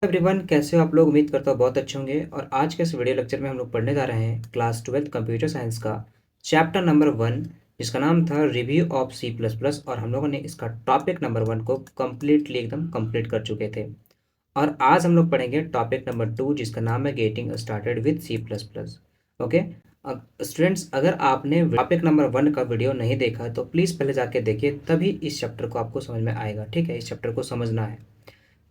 Everyone, कैसे हो आप लोग? उम्मीद करता हूँ बहुत अच्छे होंगे। और आज के इस वीडियो लेक्चर में हम लोग पढ़ने जा रहे हैं क्लास 12 कंप्यूटर साइंस का चैप्टर नंबर 1, जिसका नाम था review of C plus plus. और हम लोगों ने इसका टॉपिक नंबर 1 को कम्प्लीटली एकदम कंप्लीट कर चुके थे। और आज हम लोग पढ़ेंगे टॉपिक नंबर 2, जिसका नाम है getting started with C plus plus. Okay students, अगर आपने टॉपिक नंबर 1 का वीडियो नहीं देखा तो प्लीज़ पहले जाके देखिए, तभी इस चैप्टर को आपको समझ में आएगा। ठीक है, इस चैप्टर को समझना है,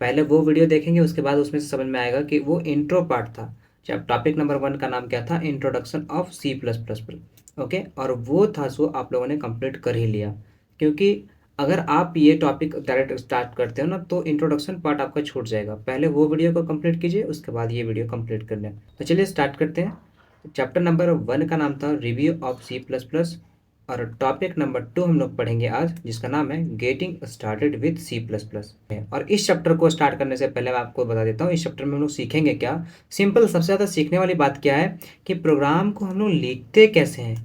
पहले वो वीडियो देखेंगे, उसके बाद उसमें से समझ में आएगा कि वो इंट्रो पार्ट था। जब टॉपिक नंबर 1 का नाम क्या था, introduction of C plus plus पर। ओके, और वो था सो आप लोगों ने कंप्लीट कर ही लिया, क्योंकि अगर आप ये टॉपिक डायरेक्ट स्टार्ट करते हो ना तो इंट्रोडक्शन पार्ट आपका छूट जाएगा। पहले वो वीडियो को कंप्लीट कीजिए, उसके बाद ये वीडियो कंप्लीट कर लें। तो चलिए स्टार्ट करते हैं। चैप्टर नंबर 1 का नाम था review of C plus plus, और टॉपिक नंबर 2 हम लोग पढ़ेंगे आज, जिसका नाम है getting started with C plus plus. और इस चैप्टर को स्टार्ट करने से पहले मैं आपको बता देता हूँ इस चैप्टर में हम लोग सीखेंगे क्या। सिंपल, सबसे ज़्यादा सीखने वाली बात क्या है कि प्रोग्राम को हम लोग लिखते कैसे हैं।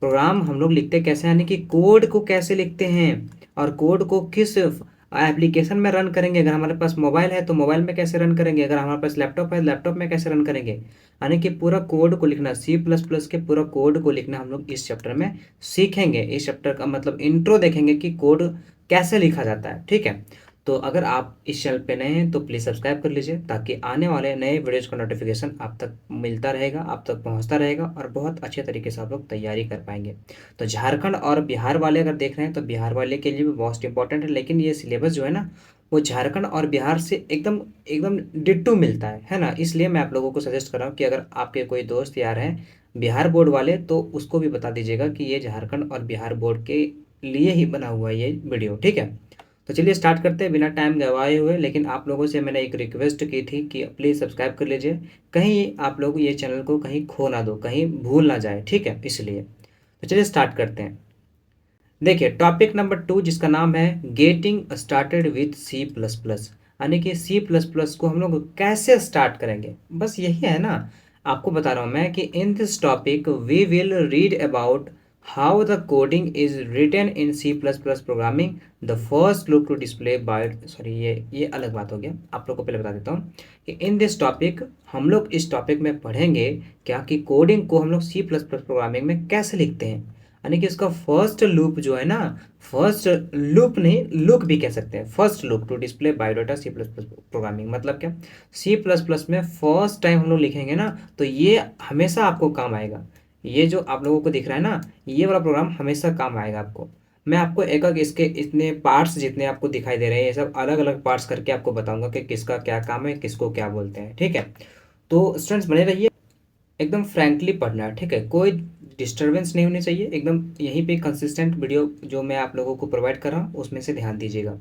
प्रोग्राम हम लोग लिखते कैसे हैं, यानी कि कोड को कैसे लिखते हैं, और कोड को किस एप्लीकेशन में रन करेंगे। अगर हमारे पास मोबाइल है तो मोबाइल में कैसे रन करेंगे, अगर हमारे पास लैपटॉप है लैपटॉप में कैसे रन करेंगे। यानी कि पूरा कोड को लिखना, सी प्लस प्लस के पूरा कोड को लिखना हम लोग इस चैप्टर में सीखेंगे। इस चैप्टर का मतलब इंट्रो देखेंगे कि कोड कैसे लिखा जाता है। ठीक है, तो अगर आप इस चैनल पे नए हैं तो प्लीज़ सब्सक्राइब कर लीजिए, ताकि आने वाले नए वीडियोज़ का नोटिफिकेशन आप तक मिलता रहेगा, आप तक पहुंचता रहेगा, और बहुत अच्छे तरीके से आप लोग तैयारी कर पाएंगे। तो झारखंड और बिहार वाले अगर देख रहे हैं तो बिहार वाले के लिए भी मोस्ट इंपॉर्टेंट है, लेकिन ये सिलेबस जो है ना वो झारखंड और बिहार से एकदम एकदम डिट्टू मिलता है ना। इसलिए मैं आप लोगों को सजेस्ट कर रहा हूँ कि अगर आपके कोई दोस्त यार हैं बिहार बोर्ड वाले तो उसको भी बता दीजिएगा कि ये झारखंड और बिहार बोर्ड के लिए ही बना हुआ है ये वीडियो। ठीक है, तो चलिए स्टार्ट करते हैं बिना टाइम गवाए हुए। लेकिन आप लोगों से मैंने एक रिक्वेस्ट की थी कि प्लीज़ सब्सक्राइब कर लीजिए, कहीं आप लोग ये चैनल को कहीं खो ना दो, कहीं भूल ना जाए। ठीक है, इसलिए तो चलिए स्टार्ट करते हैं। देखिए टॉपिक नंबर 2, जिसका नाम है getting started with C plus plus, यानी कि सी प्लस प्लस को हम लोग कैसे स्टार्ट करेंगे, बस यही है ना। आपको बता रहा हूँ मैं कि in this topic we will read about how the coding is written in C plus plus programming, the first look to display by sorry ये अलग बात हो गया, आप लोग को पहले बता देता हूँ कि इन दिस टॉपिक हम लोग इस टॉपिक में पढ़ेंगे क्या कि कोडिंग को हम लोग सी प्लस प्लस प्रोग्रामिंग में कैसे लिखते हैं। यानी कि इसका फर्स्ट लूप जो है ना, फर्स्ट लूप नहीं लूप भी कह सकते हैं, first loop to display biodata C plus plus programming. मतलब क्या, सी प्लस प्लस में फर्स्ट टाइम हम लोग लिखेंगे ना तो ये हमेशा आपको काम आएगा। ये जो आप लोगों को दिख रहा है ना, ये वाला प्रोग्राम हमेशा काम आएगा आपको। मैं आपको एक एक इसके इतने पार्ट्स जितने आपको दिखाई दे रहे हैं, ये सब अलग अलग पार्ट्स करके आपको बताऊंगा कि किसका क्या काम है, किसको क्या बोलते हैं। ठीक है, तो स्टूडेंट्स बने रहिए, एकदम फ्रैंकली पढ़ना है। ठीक है, कोई डिस्टरबेंस नहीं होनी चाहिए, एकदम यहीं पे कंसिस्टेंट वीडियो जो मैं आप लोगों को प्रोवाइड कर रहा हूँ उसमें से ध्यान दीजिएगा।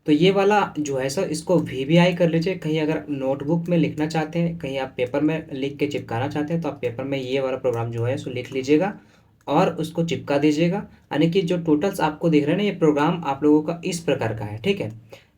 तो ये वाला जो है सर, इसको वीवीआई कर लीजिए। कहीं अगर नोटबुक में लिखना चाहते हैं, कहीं आप पेपर में लिख के चिपकाना चाहते हैं, तो आप पेपर में ये वाला प्रोग्राम जो है सो लिख लीजिएगा और उसको चिपका दीजिएगा। यानी कि जो टोटल्स आपको दिख रहे हैं ना, ये प्रोग्राम आप लोगों का इस प्रकार का है। ठीक है,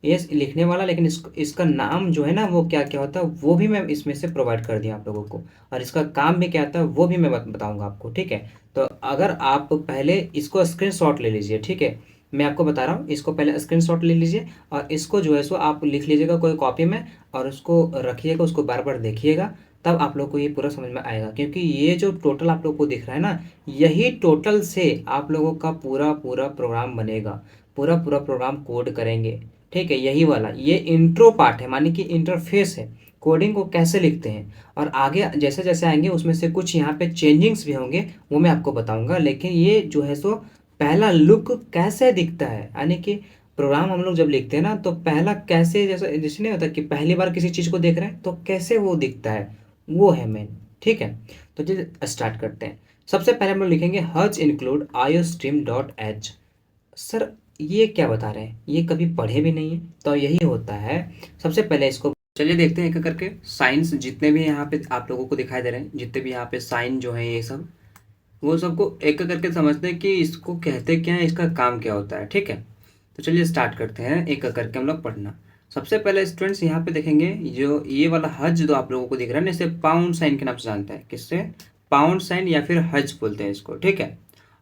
ये लिखने वाला, लेकिन इसका नाम जो है ना वो क्या क्या होता है वो भी मैं इसमें से प्रोवाइड कर दिया आप लोगों को, और इसका काम भी क्या आता है वो भी मैं बताऊंगा आपको। ठीक है, तो अगर आप पहले इसको स्क्रीनशॉट ले लीजिए। ठीक है, मैं आपको बता रहा हूँ, इसको पहले स्क्रीनशॉट ले लीजिए और इसको जो है सो आप लिख लीजिएगा कोई कॉपी में, और उसको रखिएगा, उसको बार बार देखिएगा, तब आप लोग को ये पूरा समझ में आएगा। क्योंकि ये जो टोटल आप लोग को दिख रहा है ना, यही टोटल से आप लोगों का पूरा पूरा प्रोग्राम बनेगा, पूरा पूरा प्रोग्राम कोड करेंगे। ठीक है, यही वाला ये इंट्रो पार्ट है, मानी कि इंटरफेस है, कोडिंग को कैसे लिखते हैं। और आगे जैसे जैसे आएंगे उसमें से कुछ यहाँ पे चेंजिंग्स भी होंगे, वो मैं आपको बताऊंगा। लेकिन ये जो है सो पहला लुक कैसे दिखता है, यानी कि प्रोग्राम हम लोग जब लिखते हैं ना तो पहला कैसे, जैसे जैसे नहीं होता कि पहली बार किसी चीज़ को देख रहे हैं तो कैसे वो दिखता है, वो है मेन। ठीक है, तो चलिए स्टार्ट करते हैं। सबसे पहले हम लोग लिखेंगे हज include iostream dot H. Sir ये क्या बता रहे हैं, ये कभी पढ़े भी नहीं है, तो यही होता है। सबसे पहले इसको चलिए देखते हैं एक एक करके। साइंस जितने भी यहाँ पे आप लोगों को दिखाई दे रहे हैं, जितने भी यहाँ पे साइन जो है ये सब, वो सबको एक एक करके समझते हैं कि इसको कहते क्या है, इसका काम क्या होता है। ठीक है, तो चलिए स्टार्ट करते हैं एक एक करके हम लोग पढ़ना। सबसे पहले स्टूडेंट्स यहाँ पे देखेंगे, जो ये वाला हज जो आप लोगों को दिख रहा है ना, इसे पाउंड साइन के नाम से जानते हैं। किससे? पाउंड साइन या फिर हज बोलते हैं इसको। ठीक है,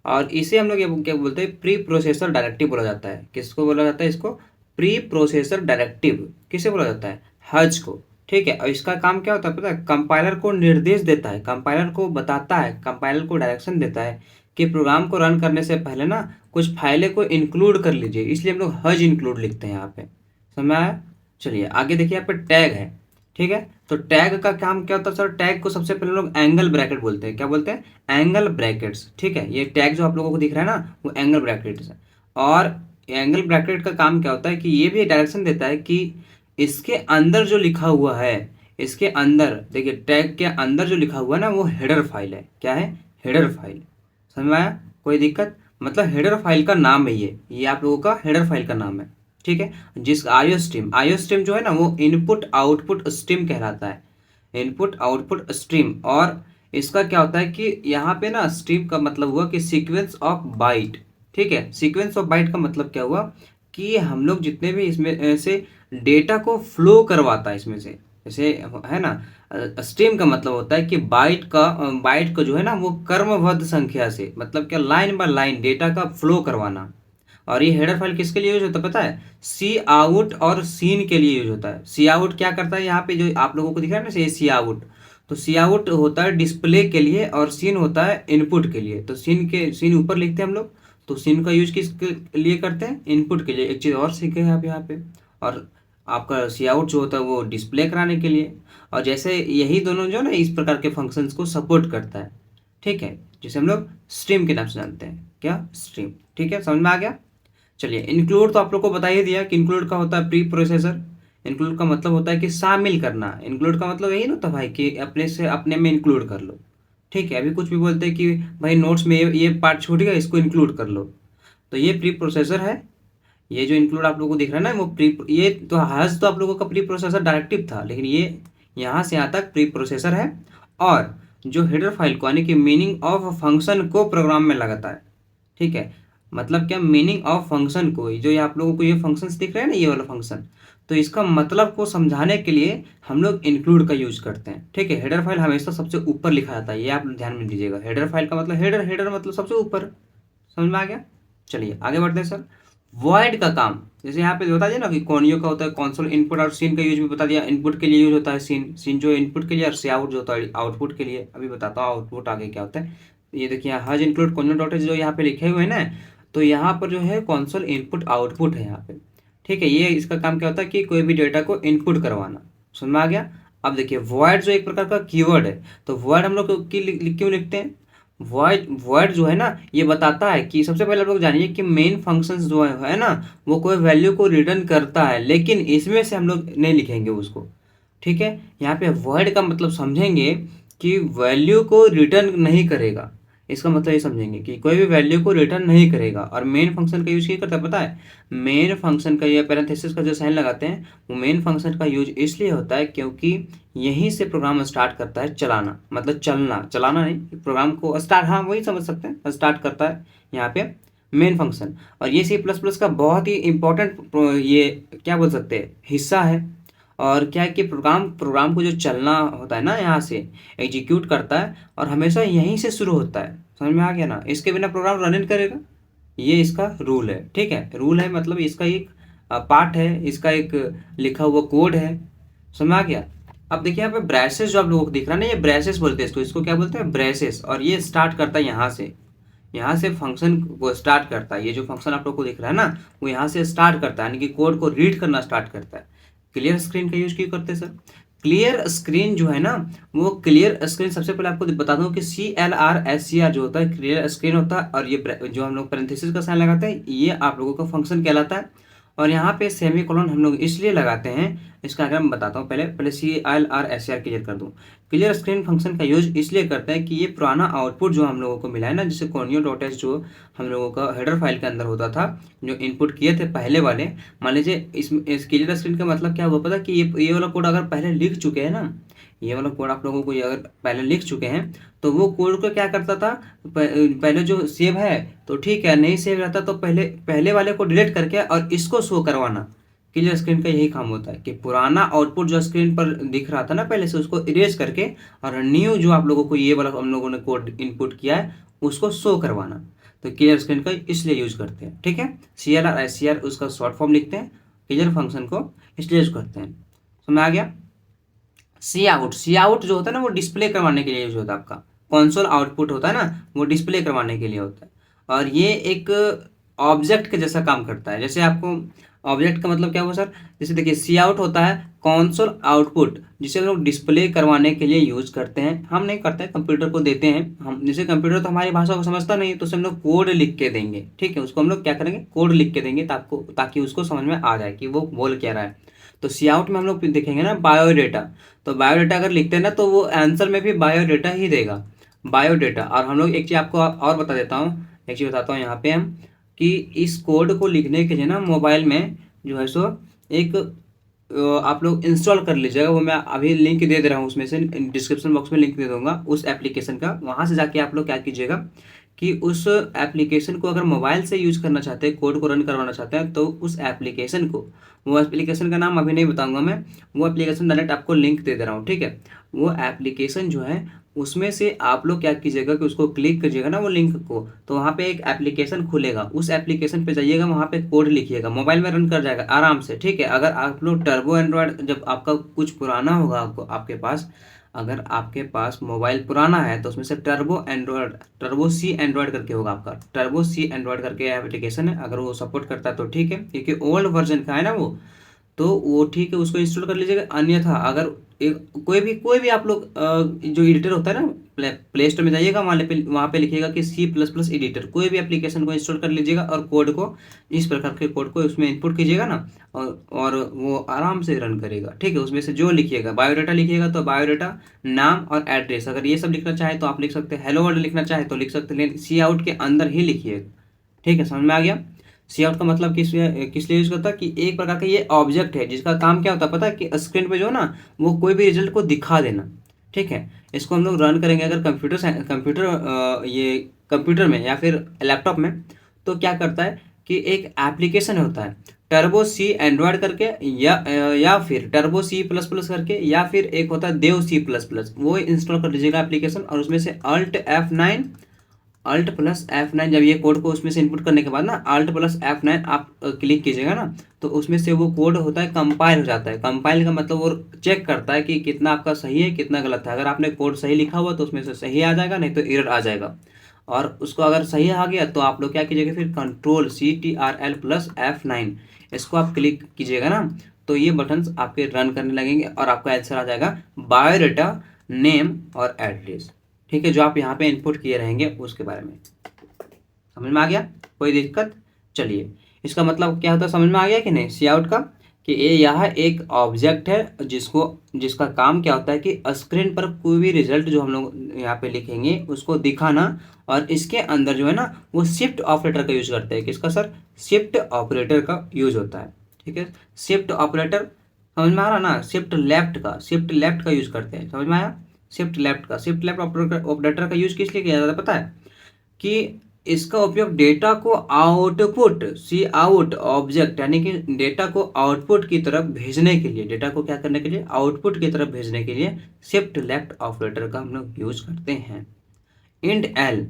और इसे हम लोग ये क्या बोलते हैं, प्री प्रोसेसर डायरेक्टिव बोला जाता है। किसको बोला जाता है इसको? Pre processor directive. किसे बोला जाता है? हज को। ठीक है। और इसका काम क्या होता है पता है, कंपाइलर को निर्देश देता है, कंपाइलर को बताता है, कंपाइलर को डायरेक्शन देता है कि प्रोग्राम को रन करने से पहले ना कुछ फाइलें को इंक्लूड कर लीजिए, इसलिए हम लोग हज इंक्लूड लिखते हैं यहाँ पे। समझ में आया? चलिए आगे देखिए, यहाँ पे टैग है। ठीक है, तो टैग का काम क्या होता है सर, टैग को सबसे पहले लोग एंगल ब्रैकेट बोलते हैं। क्या बोलते हैं? Angle brackets. ठीक है, ये टैग जो आप लोगों को दिख रहा है ना, वो एंगल ब्रैकेट्स है। और एंगल ब्रैकेट का काम क्या होता है कि ये भी डायरेक्शन देता है कि इसके अंदर जो लिखा हुआ है, इसके अंदर देखिए, टैग के अंदर जो लिखा हुआ है ना, वो हेडर फाइल है। क्या है? Header file. समझ में आया? कोई दिक्कत? मतलब हेडर फाइल का नाम है ये आप लोगों का हेडर फाइल का नाम है। ठीक है, जिस आईओ स्ट्रीम जो है ना, वो इनपुट आउटपुट स्ट्रीम कहलाता है, इनपुट आउटपुट स्ट्रीम। और इसका क्या होता है कि यहाँ पे ना स्ट्रीम का मतलब हुआ कि सीक्वेंस ऑफ बाइट। ठीक है, सीक्वेंस ऑफ बाइट का मतलब क्या हुआ कि हम लोग जितने भी इसमें से डेटा को फ्लो करवाता है इसमें से, जैसे है ना, स्ट्रीम का मतलब होता है कि बाइट का जो है ना, वो क्रमबद्ध संख्या से, मतलब क्या, लाइन बाय लाइन डेटा का फ्लो करवाना। और ये हेडर फाइल किसके लिए यूज होता है पता है? सी आउट और सीन के लिए यूज होता है। सी आउट क्या करता है, यहाँ पे जो आप लोगों को दिख रहा है ना, ये सी आउट, तो सी आउट होता है डिस्प्ले के लिए और सीन होता है इनपुट के लिए। तो सीन ऊपर लिखते हैं हम लोग, तो सीन का यूज किसके लिए करते हैं? इनपुट के लिए। एक चीज़ और सीखे हैं आप यहाँ पे। और आपका सी आउट जो होता है वो डिस्प्ले कराने के लिए। और जैसे यही दोनों जो ना इस प्रकार के फंक्शंस को सपोर्ट करता है। ठीक है, जिसे हम लोग स्ट्रीम के नाम से जानते हैं। क्या? स्ट्रीम। ठीक है, समझ में आ गया? चलिए, इंक्लूड तो आप लोग को बता ही दिया कि इंक्लूड का होता है प्री प्रोसेसर। इंक्लूड का मतलब होता है कि शामिल करना। इंक्लूड का मतलब यही ना होता भाई कि अपने से अपने में इंक्लूड कर लो। ठीक है, अभी कुछ भी बोलते हैं कि भाई नोट्स में ये पार्ट छूट गया, इसको इंक्लूड कर लो, तो ये प्री प्रोसेसर है। ये जो इंक्लूड आप लोगों को दिख रहा है ना, वो ये तो हज तो आप लोगों का प्री प्रोसेसर डायरेक्टिव था, लेकिन ये यहाँ से यहाँ तक प्री प्रोसेसर है। और जो हेडर फाइल को, यानी कि मीनिंग ऑफ फंक्शन को प्रोग्राम में लगाता है। ठीक है, मतलब क्या, मीनिंग ऑफ फंक्शन को, जो ये आप लोगों को ये फंक्शंस दिख रहे हैं ना, ये वाला फंक्शन, तो इसका मतलब को समझाने के लिए हम लोग इंक्लूड का यूज करते हैं। ठीक है, हेडर फाइल हमेशा सबसे ऊपर लिखा जाता है, ये आप ध्यान में दीजिएगा। हेडर फाइल का मतलब हेडर मतलब सबसे ऊपर। समझ में आ गया? चलिए आगे बढ़ते हैं सर। वॉइड का काम, जैसे यहाँ पे बता दिया ना कि कॉनियो का होता है कंसोल इनपुट, और सीन का यूज भी बता दिया। इनपुट के लिए यूज होता है सीन जो इनपुट के लिए, और सी आउट जो होता है आउटपुट के लिए। अभी बताता हूँ आउटपुट आगे क्या होता है। ये देखिए, हज इंक्लूड कॉनियो डॉट जो यहाँ पे लिखे हुए हैं ना, तो यहाँ पर जो है कंसोल इनपुट आउटपुट है यहाँ पे। ठीक है, ये इसका काम क्या होता है कि कोई भी डेटा को इनपुट करवाना। समझ में आ गया? अब देखिए, वॉइड जो एक प्रकार का कीवर्ड है, तो वॉइड हम लोग क्यों लिखते हैं? वॉइड जो है ना, ये बताता है कि सबसे पहले आप लोग जानिए कि मेन फंक्शंस जो है ना, वो कोई वैल्यू को रिटर्न करता है, लेकिन इसमें से हम लोग नहीं लिखेंगे उसको। ठीक है, यहाँ पे वॉइड का मतलब समझेंगे कि वैल्यू को रिटर्न नहीं करेगा। इसका मतलब ये समझेंगे कि कोई भी वैल्यू को रिटर्न नहीं करेगा। और मेन फंक्शन का यूज क्या करता है पता है? मेन फंक्शन का, ये पैरेंथेसिस का जो साइन लगाते हैं, वो मेन फंक्शन का यूज इसलिए होता है क्योंकि यहीं से प्रोग्राम स्टार्ट करता है चलाना, मतलब चलाना नहीं, प्रोग्राम को स्टार्ट, हाँ वही समझ सकते हैं, स्टार्ट करता है यहाँ पे मेन फंक्शन। और ये सी प्लस प्लस का बहुत ही इंपॉर्टेंट ये क्या बोल सकते हैं, हिस्सा है। और क्या है कि प्रोग्राम को जो चलना होता है ना, यहाँ से एग्जीक्यूट करता है, और हमेशा यहीं से शुरू होता है। समझ में आ गया ना? इसके बिना प्रोग्राम रन नहीं करेगा। ये इसका रूल है। ठीक है, रूल है मतलब इसका एक पार्ट है, इसका एक लिखा हुआ कोड है। समझ में आ गया? अब देखिए यहाँ पे ब्रेसेस जो आप लोगों को दिख रहा है ना, ये ब्रेसेस बोलते हैं इसको क्या बोलते हैं? ब्रेसेस। और ये स्टार्ट करता है यहाँ से फंक्शन को स्टार्ट करता है। ये जो फंक्शन आप लोग को दिख रहा है ना, वो यहाँ से स्टार्ट करता है, यानी कि कोड को रीड करना स्टार्ट करता है। क्लियर स्क्रीन का यूज क्यों करते हैं सर? क्लियर स्क्रीन जो है ना, वो क्लियर स्क्रीन, सबसे पहले आपको बता दूं कि CLR जो होता है, क्लियर स्क्रीन होता है। और ये जो हम लोग पैरेंथेसिस का साइन लगाते हैं, ये आप लोगों का फंक्शन कहलाता है। और यहाँ पे सेमी कोलन हम लोग इसलिए लगाते हैं, इसका अगर मैं बताता हूँ, पहले CLR क्लियर कर दूँ। क्लियर स्क्रीन फंक्शन का यूज इसलिए करते हैं कि ये पुराना आउटपुट जो हम लोगों को मिला है ना, जैसे कॉनियो डॉट एच जो हम लोगों का हेडर फाइल के अंदर होता था, जो इनपुट किए थे पहले वाले, मान लीजिए इस क्लियर स्क्रीन का मतलब क्या हुआ पता, कि ये वाला कोड अगर पहले लिख चुके हैं ना, ये वाला कोड आप लोगों को ये अगर पहले लिख चुके हैं, तो वो कोड को क्या करता था, पहले जो सेव है तो ठीक है, नहीं सेव रहता तो पहले वाले को डिलीट करके और इसको शो करवाना। क्लियर स्क्रीन का यही काम होता है कि पुराना आउटपुट जो स्क्रीन पर दिख रहा था ना पहले से, उसको इरेज करके और न्यू जो आप लोगों को ये वाला हम लोगों ने कोड इनपुट किया है उसको शो करवाना। तो क्लियर स्क्रीन का इसलिए यूज करते हैं। ठीक है, CLR उसका शॉर्ट फॉर्म लिखते हैं, क्लियर फंक्शन को इसलिए यूज करते हैं। समझ आ गया? सी आउट जो होता है ना वो डिस्प्ले करवाने के लिए यूज होता है आपका। कंसोल आउटपुट होता है ना वो डिस्प्ले करवाने के लिए होता है। और ये एक ऑब्जेक्ट के जैसा काम करता है। जैसे आपको ऑब्जेक्ट का मतलब क्या हुआ सर, जैसे देखिए सी आउट होता है कंसोल आउटपुट, जिसे हम लोग डिस्प्ले करवाने के लिए यूज करते हैं। हम नहीं करते हैं, कंप्यूटर को देते हैं हम। जैसे कंप्यूटर तो हमारी भाषा को समझता नहीं है, तो उसे हम लोग कोड लिख के देंगे। ठीक है, उसको हम लोग क्या करेंगे, कोड लिख के देंगे ताकि उसको समझ में आ जाए कि वो बोल क्या रहा है। तो सी आउट में हम लोग देखेंगे ना बायोडेटा, तो बायोडेटा अगर लिखते हैं ना तो वो आंसर में भी बायोडेटा ही देगा, बायोडेटा। और हम लोग एक चीज़ आपको और बता देता हूँ, एक चीज़ बताता हूँ यहाँ पे हम, कि इस कोड को लिखने के लिए ना मोबाइल में जो है सो एक आप लोग इंस्टॉल कर लीजिएगा। वो मैं अभी लिंक दे दे रहा हूँ, उसमें से डिस्क्रिप्शन बॉक्स में लिंक दे दूंगा उस एप्लीकेशन का। वहाँ से जाके आप लोग क्या कीजिएगा कि उस एप्लीकेशन को अगर मोबाइल से यूज करना चाहते हैं, कोड को रन करवाना चाहते हैं, तो उस एप्लीकेशन को, वो एप्लीकेशन का नाम अभी नहीं बताऊंगा मैं, वो एप्लीकेशन डायरेक्ट आपको लिंक दे दे रहा हूँ। ठीक है, वो एप्लीकेशन जो है उसमें से आप लोग क्या कीजिएगा कि उसको क्लिक कीजिएगा ना वो लिंक को, तो वहाँ पे एक एप्लीकेशन खुलेगा। उस एप्लीकेशन पे जाइएगा, वहाँ पे कोड लिखिएगा, मोबाइल में रन कर जाएगा आराम से। ठीक है, अगर आप लोग टर्बो एंड्रॉयड, जब आपका कुछ पुराना होगा आपको आपके पास, अगर आपके पास मोबाइल पुराना है तो उसमें से टर्बो एंड्रॉयड, टर्बो सी एंड्रॉयड करके होगा आपका, टर्बो सी एंड्रॉयड करके एप्लीकेशन है। अगर वो सपोर्ट करता है तो ठीक है, क्योंकि ओल्ड वर्जन का है ना वो, तो वो ठीक है, उसको इंस्टॉल कर लीजिएगा। अन्यथा अगर एक कोई भी आप लोग जो एडिटर होता है ना, प्ले स्टोर में जाइएगा, वहाँ पे लिखिएगा कि C++ एडिटर, कोई भी एप्लीकेशन को इंस्टॉल कर लीजिएगा और कोड को, इस प्रकार के कोड को उसमें इनपुट कीजिएगा ना, और वो आराम से रन करेगा। ठीक है, उसमें से जो लिखिएगा, बायोडाटा लिखिएगा तो बायोडाटा, नाम और एड्रेस, अगर ये सब लिखना चाहे तो आप लिख सकते हैं, हेलो वर्ल्ड लिखना चाहे तो लिख सकते हैं, लेकिन सी आउट के अंदर ही लिखिएगा। ठीक है, समझ में आ गया। सी आउट का मतलब किस लिए यूज करता है, कि एक प्रकार का ये ऑब्जेक्ट है जिसका काम क्या होता है पता है, कि स्क्रीन पे जो है ना वो कोई भी रिजल्ट को दिखा देना। ठीक है, इसको हम लोग रन करेंगे अगर ये कंप्यूटर में या फिर लैपटॉप में, तो क्या करता है कि एक एप्लीकेशन होता है टर्बो सी एंड्रॉयड करके, या फिर टर्बो C++ करके, या फिर एक होता है देव C++, वो इंस्टॉल कर लीजिएगा एप्लीकेशन, और उसमें से Alt+F9 जब ये कोड को उसमें से इनपुट करने के बाद ना Alt+F9 आप क्लिक कीजिएगा ना, तो उसमें से वो कोड होता है कंपाइल हो जाता है। कंपाइल का मतलब वो चेक करता है कि कितना आपका सही है कितना गलत है। अगर आपने कोड सही लिखा हुआ तो उसमें से सही आ जाएगा, नहीं तो एरर आ जाएगा। और उसको अगर सही आ गया तो आप लोग क्या कीजिएगा, फिर Ctrl+F9 इसको आप क्लिक कीजिएगा ना, तो ये बटन्स आपके रन करने लगेंगे और आपका आंसर आ जाएगा बायोडाटा, नेम और एड्रेस। ठीक है, जो आप यहाँ पे इनपुट किए रहेंगे उसके बारे में। समझ में आ गया, कोई दिक्कत। चलिए, इसका मतलब क्या होता है समझ में आ गया कि नहीं, सी आउट का, कि ये यह एक ऑब्जेक्ट है जिसका काम क्या होता है कि स्क्रीन पर कोई भी रिजल्ट जो हम लोग यहाँ पे लिखेंगे उसको दिखाना, और इसके अंदर जो है ना वो शिफ्ट ऑपरेटर का यूज करते हैं। किसका सर, शिफ्ट ऑपरेटर का यूज होता है। ठीक है, शिफ्ट ऑपरेटर समझ में आ रहा ना, शिफ्ट लेफ्ट का यूज करते हैं, समझ में आया। शिफ्ट लेफ्ट ऑपरेटर का यूज किस लिए किया जाता है पता है, कि इसका उपयोग डेटा को आउटपुट, सी आउट ऑब्जेक्ट, यानी कि डेटा को आउटपुट की तरफ भेजने के लिए, डेटा को क्या करने के लिए, आउटपुट की तरफ भेजने के लिए शिफ्ट लेफ्ट ऑपरेटर का हम लोग यूज करते हैं। इंड एल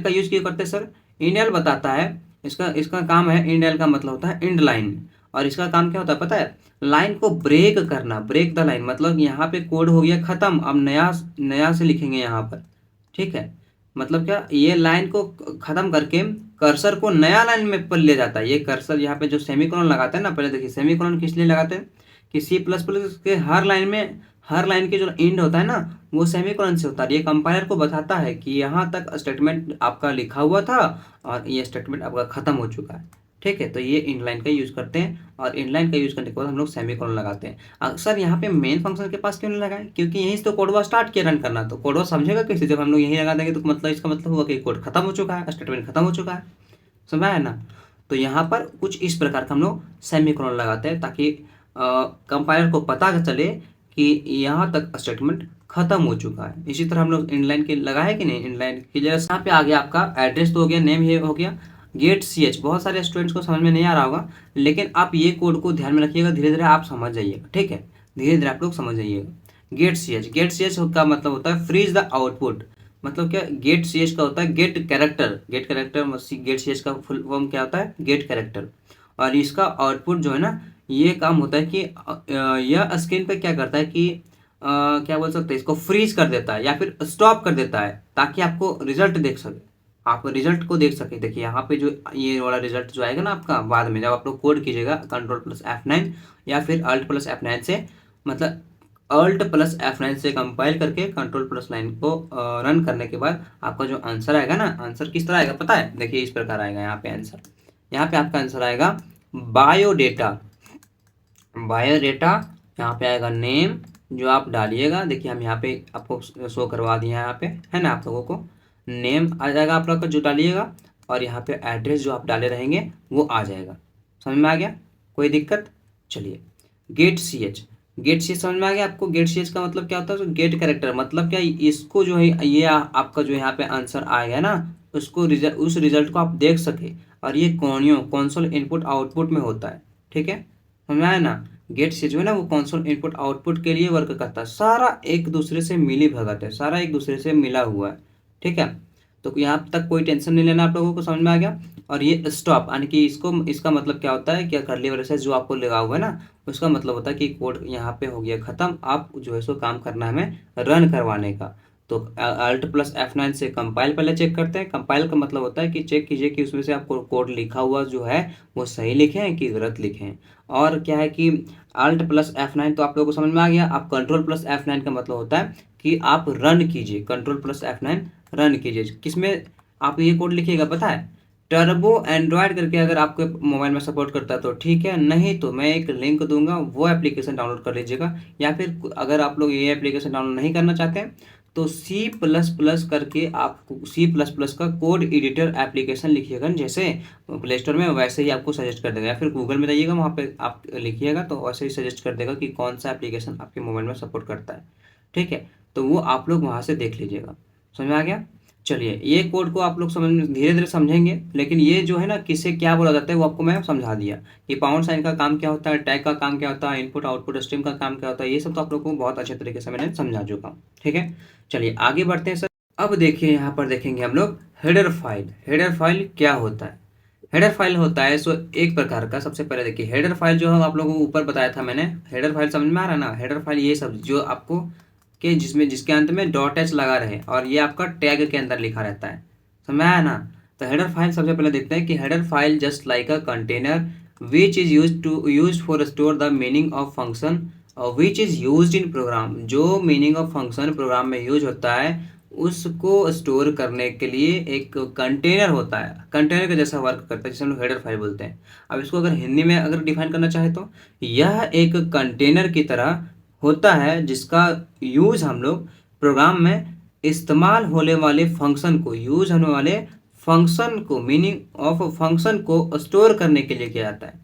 का यूज क्यों करते हैं सर, इंड एल बताता है, इसका इसका काम है, इंड एल का मतलब होता है इंड लाइन, और इसका काम क्या होता है पता है, लाइन को ब्रेक करना, ब्रेक द लाइन, मतलब यहाँ पे कोड हो गया खत्म, अब नया नया से लिखेंगे यहाँ पर। ठीक है, मतलब क्या, ये लाइन को खत्म करके कर्सर को नया लाइन में पर ले जाता है। ये कर्सर यहाँ पे जो सेमीकोलन लगाते हैं ना, पहले देखिए सेमीकोलन किस लिए लगाते हैं, कि C++ के हर लाइन में, हर लाइन के जो इंड होता है ना वो सेमीकोलन से होता है। ये कंपाइलर को बताता है कि यहाँ तक स्टेटमेंट आपका लिखा हुआ था और ये स्टेटमेंट आपका खत्म हो चुका है। ठीक है, तो ये इनलाइन का यूज करते हैं, और इनलाइन का यूज करने के बाद हम लोग सेमीकोलन लगाते हैं। अक्सर यहाँ पे मेन फंक्शन के पास क्यों नहीं लगाए, क्योंकि यहीं से तो कोडवा स्टार्ट किया रन करना, तो कोडवा समझेगा कैसे, जब हम लोग यहीं लगा देंगे तो मतलब इसका मतलब होगा कि कोड खत्म हो चुका है, स्टेटमेंट खत्म हो चुका है। समझ आया ना। तो यहाँ पर कुछ इस प्रकार का हम लोग सेमीकोलन लगाते हैं, ताकि कंपाइलर को पता चले कि यहाँ तक स्टेटमेंट खत्म हो चुका है। इसी तरह हम लोग इनलाइन के लगाए कि नहीं, इनलाइन की जगह यहाँ पे आ गया आपका एड्रेस तो हो गया, नेम ये हो गया, गेट सी एच। बहुत सारे स्टूडेंट्स को समझ में नहीं आ रहा होगा, लेकिन आप ये कोड को ध्यान में रखिएगा, धीरे धीरे आप समझ जाइएगा। ठीक है, धीरे धीरे आप लोग समझ जाइएगा। गेट सी एच का मतलब होता है फ्रीज द आउटपुट। मतलब क्या, गेट सी एच का होता है get character, get C H का फुल फॉर्म क्या होता है, गेट कैरेक्टर। और इसका आउटपुट जो है ना, ये काम होता है कि यह स्क्रीन पे क्या करता है कि क्या बोल सकते हैं इसको, फ्रीज कर देता है या फिर स्टॉप कर देता है, ताकि आपको रिजल्ट देख सके, आप रिजल्ट को देख सके। देखिए यहाँ पे जो ये वाला रिजल्ट जो आएगा ना आपका बाद में, जब आप लोग कोड कीजिएगा Ctrl+F9 या फिर Alt+F9 से, मतलब Alt+F9 से कंपाइल करके Ctrl+9 को रन करने के बाद आपका जो आंसर आएगा ना, आंसर किस तरह आएगा पता है? देखिए इस प्रकार आएगा यहाँ पे आंसर। यहाँ पे आपका आंसर आएगा बायोडेटा। बायोडेटा यहाँ पे आएगा नेम जो आप डालिएगा। देखिए हम यहाँ पे आपको शो करवा दिए हैं, यहाँ पे है ना, आप लोगों को नेम आ जाएगा आप लोग का जो डालिएगा, और यहाँ पे एड्रेस जो आप डाले रहेंगे वो आ जाएगा। समझ में आ गया? कोई दिक्कत? चलिए get C H, get C H समझ में आ गया आपको? गेट सी एच का मतलब क्या होता है? तो गेट कैरेक्टर मतलब क्या, इसको जो है ये आपका जो यहाँ पे आंसर आएगा ना, उसको उस रिजल्ट को आप देख सके, और ये कंसोल इनपुट आउटपुट में होता है। ठीक है, समझ में आया ना? गेट सी जो है ना वो कंसोल इनपुट आउटपुट के लिए वर्क करता है, सारा एक दूसरे से मिली भगत है, सारा एक दूसरे से मिला हुआ है। ठीक है, तो यहाँ तक कोई टेंशन नहीं लेना, आप लोगों को समझ में आ गया। और ये स्टॉप यानी कि इसका मतलब क्या होता है, क्या कर्ली ब्रेसेस जो आपको लगा हुआ है ना, उसका मतलब होता है कि कोड यहाँ पे हो गया खत्म, आप जो है सो काम करना है हमें रन करवाने का। तो Alt+F9 से कंपाइल पहले चेक करते हैं। कंपाइल का मतलब होता है कि चेक कीजिए कि उसमें से आपको कोड लिखा हुआ जो है वो सही लिखे हैं कि गलत लिखे हैं। और क्या है कि Alt+F9 तो आप लोगों को समझ में आ गया। अब Ctrl+F9 का मतलब होता है कि आप रन कीजिए, Ctrl+F9 रन कीजिए। किसमें आप ये कोड लिखिएगा पता है? टर्बो एंड्रॉयड करके अगर आपके मोबाइल में सपोर्ट करता है तो ठीक है, नहीं तो मैं एक लिंक दूंगा, वो एप्लीकेशन डाउनलोड कर लीजिएगा। या फिर अगर आप लोग ये एप्लीकेशन डाउनलोड नहीं करना चाहते हैं तो C++ करके आप C++ का कोड एडिटर एप्लीकेशन लिखिएगा, जैसे प्ले स्टोर में वैसे ही आपको सजेस्ट कर देगा, या फिर गूगल में जाइएगा वहाँ पे आप लिखिएगा तो वैसे ही सजेस्ट कर देगा कि कौन सा एप्लीकेशन आपके मोबाइल में सपोर्ट करता है। ठीक है, तो वो आप लोग वहाँ से देख लीजिएगा। समझ में आ गया? चलिए ये कोड को आप लोग समझ धीरे धीरे समझेंगे, लेकिन ये जो है ना किसे क्या बोला जाता है वो आपको मैं समझा दिया कि पाउंड साइन का काम क्या होता है, टैग का काम क्या होता है, इनपुट आउटपुट स्ट्रीम का काम क्या होता है, ये सब तो आप लोग को बहुत अच्छे तरीके से मैंने समझा चुका हूँ। ठीक है, चलिए आगे बढ़ते हैं सर। अब देखिए यहाँ पर देखेंगे हम लोग हेडर फाइल। हेडर फाइल क्या होता है? हेडर फाइल होता है सो एक प्रकार का, सबसे पहले देखिए हेडर फाइल जो है आप लोगों को ऊपर बताया था मैंने, हेडर फाइल समझ में आ रहा है ना? हेडर फाइल ये सब जो आपको के जिसके अंत में .h लगा रहे और ये आपका टैग के अंदर लिखा रहता है। समझ में आया ना? तो हेडर फाइल सबसे पहले देखते हैं कि header file just like a container which is used for store the meaning of function which is used in program. जो मीनिंग ऑफ फंक्शन प्रोग्राम में यूज होता है उसको स्टोर करने के लिए एक कंटेनर होता है, कंटेनर का जैसा वर्क करता है, जिसे हम लोग हेडर फाइल बोलते हैं। अब इसको अगर हिंदी में अगर डिफाइन करना चाहे तो यह एक कंटेनर की तरह होता है जिसका यूज हम लोग प्रोग्राम में इस्तेमाल होने वाले फंक्शन को, यूज होने वाले फंक्शन को, मीनिंग ऑफ फंक्शन को स्टोर करने के लिए किया जाता है।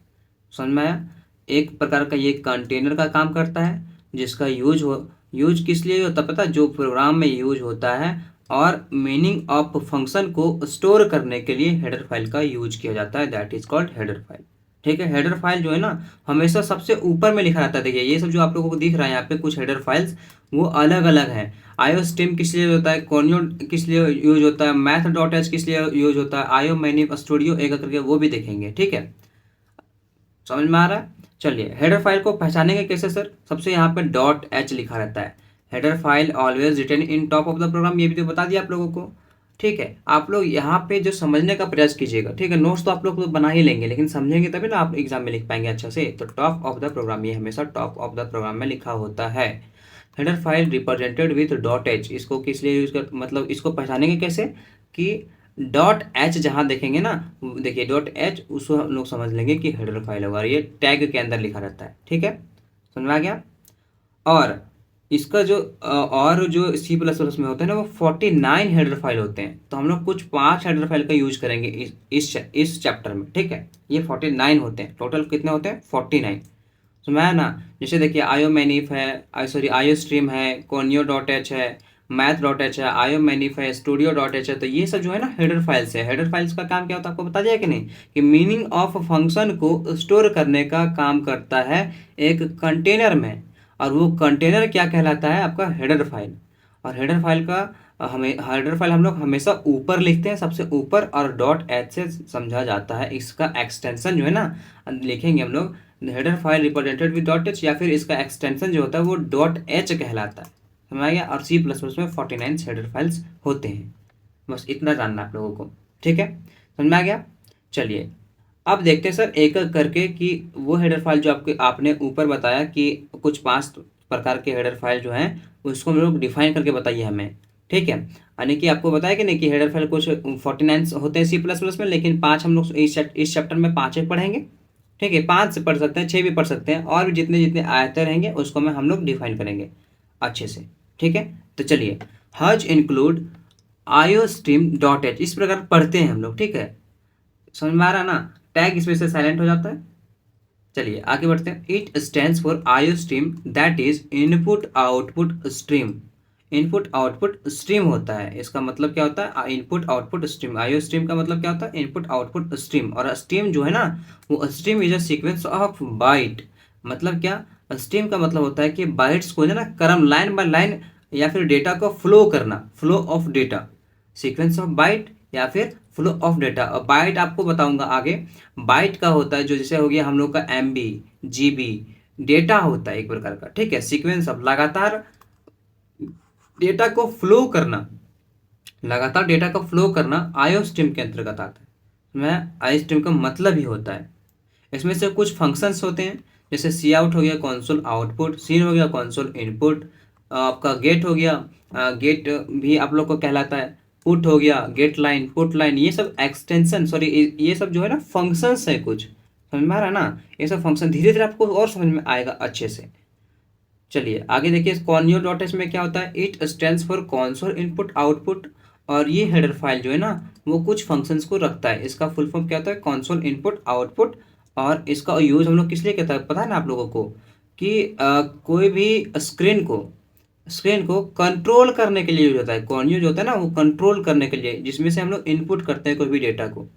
समझ में आया? एक प्रकार का ये कंटेनर का काम करता है जिसका यूज किस लिए होता है पता है? जो प्रोग्राम में यूज होता है और मीनिंग ऑफ फंक्शन को स्टोर करने के लिए हेडर फाइल का यूज किया जाता है, that is called header file. ठीक है, हेडर फाइल जो है ना हमेशा सबसे ऊपर में लिखा रहता है। देखिए ये सब जो आप लोगों को दिख रहा है यहाँ पे कुछ हेडर फाइल्स वो अलग अलग है। आईओ स्ट्रीम किस लिए होता है, कॉन्यो किस लिए यूज होता है, मैथ.h किस लिए यूज होता है, आईओ मैनी स्टूडियो एक करके वो भी देखेंगे। ठीक है, समझ में आ रहा है? चलिए हेडर फाइल को पहचानेंगे कैसे सर? सबसे यहाँ पे .h लिखा रहता है। Header file always written in top of the program, ये भी तो बता दिया आप लोगों को। ठीक है, आप लोग यहाँ पे जो समझने का प्रयास कीजिएगा। ठीक है, नोट्स तो आप लोग तो बना ही लेंगे, लेकिन समझेंगे तभी ना आप एग्जाम में लिख पाएंगे अच्छा से। तो टॉप ऑफ द प्रोग्राम, ये हमेशा टॉप ऑफ द प्रोग्राम में लिखा होता है। Header file represented with .h, इसको किस लिए यूज कर, मतलब इसको पहचानेंगे कैसे कि .h जहाँ देखेंगे ना, देखिए .h उसको हम लोग समझ लेंगे कि हेडर फाइल होगा, ये टैग के अंदर लिखा रहता है। ठीक है, समझ में आ गया? और इसका जो और जो C++ में होता है ना वो 49 हेडर फाइल होते हैं। तो हम लोग कुछ 5 हेडर फाइल का यूज करेंगे इस चैप्टर में। ठीक है, ये 49 होते हैं, टोटल कितने होते हैं? 49। तो मैं ना जैसे देखिए आईओ मैनिफ है, सॉरी आईओ स्ट्रीम है, कोनियो.h है, मैथ.h है, आईओ मैनिफ है, स्टूडियो.h है। तो ये सब जो है ना हेडर फाइल्स है। हेडर फाइल्स का काम क्या होता है आपको बता दिया कि नहीं, कि मीनिंग ऑफ फंक्शन को स्टोर करने का काम करता है एक कंटेनर में, और वो कंटेनर क्या कहलाता है? आपका हेडर फाइल। और हेडर फाइल का हमें हेडर फाइल हम लोग हमेशा ऊपर लिखते हैं, सबसे ऊपर, और डॉट एच से समझा जाता है। इसका एक्सटेंशन जो है ना लिखेंगे हम लोग, header file represented with dot H, या फिर इसका एक्सटेंशन जो होता है वो डॉट एच कहलाता है। समझ आ गया। और सी प्लस प्लस में 49 हेडर फाइल्स होते हैं। बस इतना जानना आप लोगों को, ठीक है, समझ में आ गया। चलिए अब देखते हैं सर एक एक करके कि वो हेडर फाइल जो आपने ऊपर बताया कि कुछ 5 प्रकार के हेडर फाइल जो हैं उसको हम लोग डिफाइन करके बताइए हमें, ठीक है। यानी कि आपको बताया कि नहीं कि हेडर फाइल कुछ 49 होते हैं सी प्लस प्लस में, लेकिन 5 हम लोग इस चैप्टर में 5 ही पढ़ेंगे, ठीक है। 5 से पढ़ सकते हैं, 6 भी पढ़ सकते हैं, और भी जितने जितने आयते रहेंगे उसको में हम लोग डिफाइन करेंगे अच्छे से, ठीक है। तो चलिए, हज इंक्लूड आयोस्ट्रीम डॉट एच, इस प्रकार पढ़ते हैं हम लोग, ठीक है। समझ में आ रहा ना। टैग इसमें से साइलेंट हो जाता है। चलिए आगे बढ़ते हैं। It stands for IO stream, that is input output stream. Input output stream होता है, इसका मतलब क्या होता है, input output stream. IO stream का मतलब क्या होता है, इनपुट आउटपुट स्ट्रीम। और स्ट्रीम जो है ना, वो stream is a sequence of bite. मतलब क्या, स्ट्रीम का मतलब होता है कि बाइट्स को जो है ना क्रम, लाइन बाय लाइन, या फिर डेटा को फ्लो करना, flow of data, sequence of bite या फिर फ्लो ऑफ डेटा। और बाइट आपको बताऊंगा आगे। बाइट का होता है जो जैसे हो गया हम लोग का एमबी, जीबी, डेटा होता है एक प्रकार का, ठीक है। सीक्वेंस ऑफ, लगातार डेटा को फ्लो करना, लगातार डेटा को फ्लो करना आईओ स्ट्रीम के अंतर्गत आता है। मैं आई स्ट्रीम का मतलब ही होता है। इसमें से कुछ फंक्शंस होते हैं, जैसे सी आउट हो गया कंसोल आउटपुट, सीन हो गया कंसोल इनपुट, आपका गेट हो गया, गेट भी आप लोग को कहलाता है, पुट हो गया गेट लाइन, पुट लाइन, ये सब एक्सटेंशन, सॉरी ये सब जो है ना फंक्शंस है कुछ। समझ में आ रहा है ना। ये सब फंक्शन धीरे धीरे आपको और समझ में आएगा अच्छे से। चलिए आगे देखिए, कॉन्यो डॉट एच में क्या होता है, it stands for console input output. और ये हेडर फाइल जो है ना वो कुछ फंक्शंस को रखता है। इसका फुल फॉर्म क्या होता है, कंसोल इनपुट आउटपुट। और इसका यूज हम लोग किस लिए कहता है पता है ना आप लोगों को, कि कोई भी स्क्रीन को कंट्रोल करने के लिए यूज होता है। कॉन्यो जो होता है ना वो कंट्रोल करने के लिए, जिसमें से हम लोग इनपुट करते हैं कोई भी डेटा को।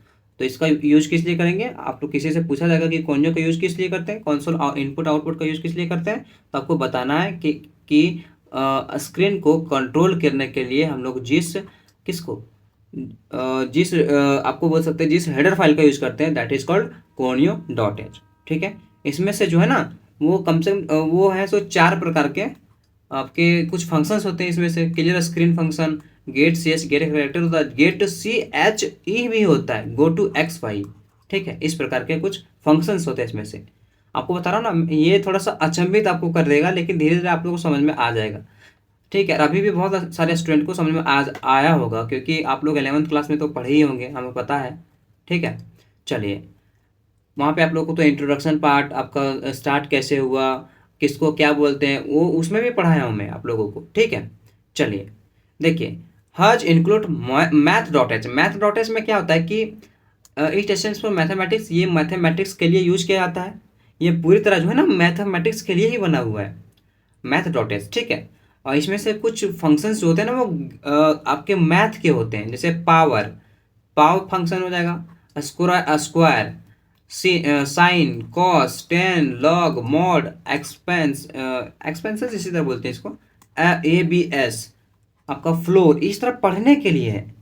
तो इसका यूज किस लिए करेंगे, आप लोग किसी से पूछा जाएगा कि कॉन्यो का यूज किस लिए करते हैं, कंसोल इनपुट आउटपुट का यूज किस लिए करते हैं, तो आपको बताना है कि स्क्रीन को कंट्रोल करने के लिए हम लोग किसको आपको बोल सकते हैं जिस हेडर फाइल का यूज करते हैं, that is called conio dot H, ठीक है। इसमें से जो है ना वो कम से कम वो है सो 4 प्रकार के आपके कुछ फंक्शंस होते हैं। इसमें से clear screen function, get C H, get character होता है, गेट सी एच ई भी होता है, गो टू एक्स वाई, ठीक है। इस प्रकार के कुछ फंक्शंस होते हैं इसमें से। आपको बता रहा हूँ ना, ये थोड़ा सा अचंभित आपको कर देगा, लेकिन धीरे धीरे आप लोगों को समझ में आ जाएगा, ठीक है। और अभी भी बहुत सारे स्टूडेंट को समझ में आज आया होगा, क्योंकि आप लोग 11th क्लास में तो पढ़े ही होंगे, हमें पता है, ठीक है। चलिए, वहाँ पे आप लोग को तो इंट्रोडक्शन पार्ट आपका स्टार्ट कैसे हुआ, किसको क्या बोलते हैं, वो उसमें भी पढ़ाया हूँ मैं आप लोगों को, ठीक है। चलिए देखिए, हज include math dot H. Math dot H में क्या होता है कि इट स्टैंड्स फॉर मैथमेटिक्स। ये मैथमेटिक्स के लिए यूज किया जाता है। ये पूरी तरह जो है ना मैथमेटिक्स के लिए ही बना हुआ है, मैथ डॉट एच, ठीक है। और इसमें से कुछ फंक्शंस जो होते हैं ना वो आपके मैथ के होते हैं, जैसे पावर, पावर फंक्शन हो जाएगा, square, sine, cos, tan, log, mod, expenses इसी तरह बोलते हैं इसको, ए बी एस, आपका फ्लोर, इस तरह पढ़ने के लिए है।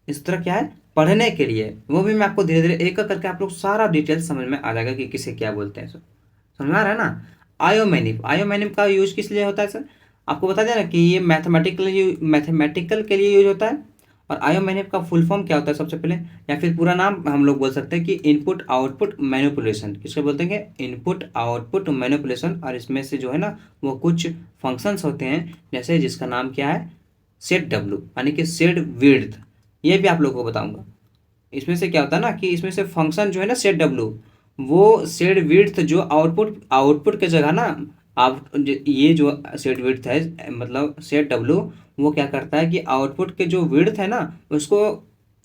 इस तरह क्या है, पढ़ने के लिए। वो भी मैं आपको धीरे धीरे एक एक करके आप लोग सारा डिटेल समझ में आ जाएगा कि किसे क्या बोलते हैं। समझ में आ रहा है ना। आयोमेनिप, आयोमेनिप का यूज किस लिए होता है सर, आपको बता दें ना कि ये मैथमेटिकल के लिए यूज होता है। और आयोमेनिप का फुल फॉर्म क्या होता है सबसे पहले, या फिर पूरा नाम हम लोग बोल सकते हैं कि इनपुट आउटपुट मैनिपुलेशन। किसको बोलते हैं, इनपुट आउटपुट मैनिपुलेशन। और इसमें से जो है ना वो कुछ फंक्शंस होते हैं, जैसे जिसका नाम क्या है, सेट डब्ल्यू, यानी कि सेट विड्थ। ये भी आप लोगों को बताऊंगा। इसमें से क्या होता है ना कि इसमें से फंक्शन जो है ना सेट डब्ल्यू, वो सेट विड्थ जो आउटपुट आउटपुट के जगह ना, आप ये जो सेट विड्थ है मतलब सेट डब्ल्यू, वो क्या करता है कि आउटपुट के जो विड्थ है ना उसको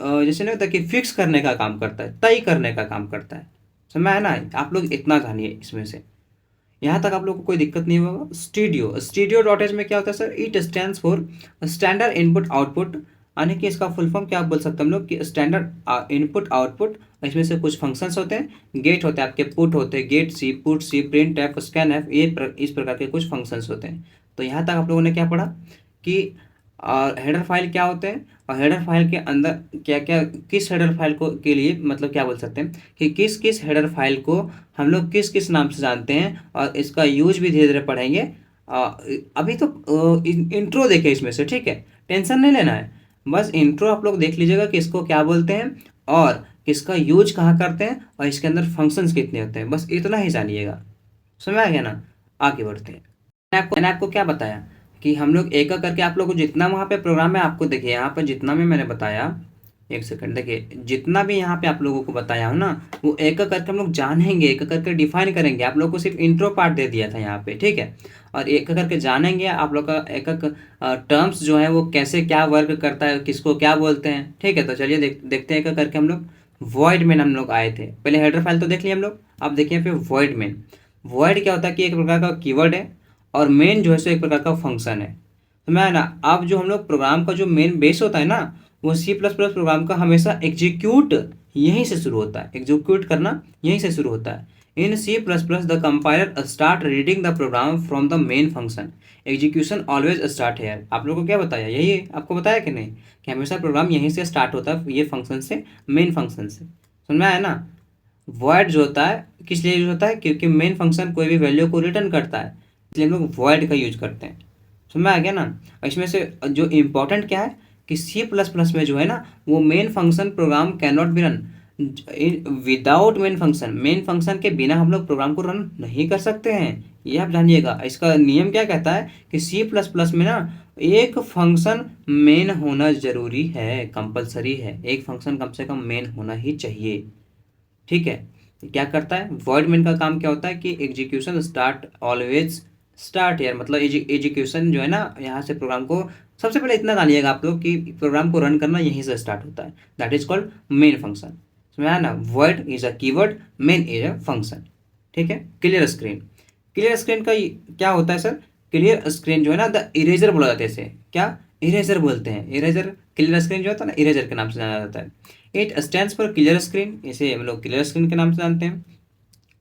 जैसे नहीं होता कि फिक्स करने का काम करता है, तय करने का काम करता है। समझ में आया ना। आप लोग इतना जानिए इसमें से, यहाँ तक आप लोग को कोई दिक्कत नहीं होगा। स्टीडियो, स्टीडियो डॉट एच में क्या होता है sir, it stands for standard input output, यानी कि इसका फुल फॉर्म क्या बोल सकते हैं हम लोग कि स्टैंडर्ड इनपुट आउटपुट। इसमें से कुछ फंक्शंस होते हैं, गेट होते हैं आपके, पुट होते हैं, गेट सी, पुट सी, प्रिंट एफ, स्कैन एफ, इस प्रकार के कुछ फंक्शंस होते हैं। तो यहाँ तक आप लोगों ने क्या पढ़ा कि और हेडर फाइल क्या होते हैं, और हेडर फाइल के अंदर क्या क्या, किस हेडर फाइल को के लिए मतलब क्या बोल सकते हैं कि किस किस हेडर फाइल को हम लोग किस किस नाम से जानते हैं, और इसका यूज भी धीरे धीरे पढ़ेंगे। अभी तो इंट्रो देखें इसमें से, ठीक है, टेंशन नहीं लेना है, बस इंट्रो आप लोग देख लीजिएगा कि इसको क्या बोलते हैं और किसका यूज कहाँ करते हैं और इसके अंदर फंक्शंस कितने होते हैं, बस इतना ही जानिएगा। समझ में आ गया ना? आगे बढ़ते हैं। मैंने आपको क्या बताया कि हम लोग एक एक करके आप लोग को जितना वहाँ पे प्रोग्राम है, आपको देखिए यहाँ पर जितना भी मैंने बताया, एक सेकंड देखिए, जितना भी यहाँ पे आप लोगों को बताया हूँ ना, वो एक एक करके हम लोग जानेंगे, एक एक करके डिफाइन करेंगे। आप लोग को सिर्फ इंट्रो पार्ट दे दिया था यहाँ पे, ठीक है, और एक एक करके जानेंगे आप लोग का एक एक टर्म्स जो है वो कैसे क्या वर्क करता है, किसको क्या बोलते हैं, ठीक है। तो चलिए देखते हैं एक एक करके। हम लोग वॉइड मेन हम लोग आए थे, पहले हेडर फाइल तो देख लिया हम लोग, अब देखिए फिर वॉइड मेन। वॉइड क्या होता है कि एक प्रकार का कीवर्ड है, और मेन जो है सो एक प्रकार का फंक्शन है। तो मैं ना, अब जो हम लोग प्रोग्राम का जो मेन बेस होता है ना, वो सी प्लस प्लस प्रोग्राम का हमेशा एग्जीक्यूट यहीं से शुरू होता है, एग्जीक्यूट करना यहीं से शुरू होता है। In C plus plus the compiler start reading the program from the main function, execution always start here. आप लोगों को क्या बताया, यही आपको बताया कि नहीं, कि हमेशा प्रोग्राम यहीं से स्टार्ट होता है, ये फंक्शन से, मेन फंक्शन से। समझ में आया ना? वॉइड जो होता है किस लिए यूज होता है, क्योंकि मेन फंक्शन कोई भी वैल्यू को रिटर्न करता है, इसलिए हम लोग वॉइड का यूज करते हैं। समझ में आ गया ना? और इसमें से जो इम्पोर्टेंट क्या है कि सी प्लस प्लस में जो है ना, वो main function program can not be run without main function. Main function के बिना हम लोग प्रोग्राम को रन नहीं कर सकते हैं, ये आप जानिएगा। इसका नियम क्या कहता है कि सी प्लस प्लस में ना एक फंक्शन मेन होना जरूरी है, कंपलसरी है, एक फंक्शन कम से कम मेन होना ही चाहिए, ठीक है। क्या करता है वॉइड मेन का काम, क्या होता है कि एग्जीक्यूशन स्टार्ट ऑलवेज स्टार्ट यार, मतलब एग्जीक्यूशन जो है ना, यहाँ से प्रोग्राम को, सबसे पहले इतना जानिएगा आप लोग कि प्रोग्राम को रन करना यहीं से स्टार्ट होता है, that is called main function. समझ आया ना? Void is a keyword, main is a function, ठीक है। क्लियर स्क्रीन, क्लियर स्क्रीन का क्या होता है सर? क्लियर स्क्रीन जो है ना, द इरेजर बोला जाता है इसे, क्या इरेजर बोलते हैं, इरेजर। क्लियर स्क्रीन जो होता है ना, इरेजर के नाम से जाना जाता है। It stands for clear screen, इसे हम लोग क्लियर स्क्रीन के नाम से जानते हैं।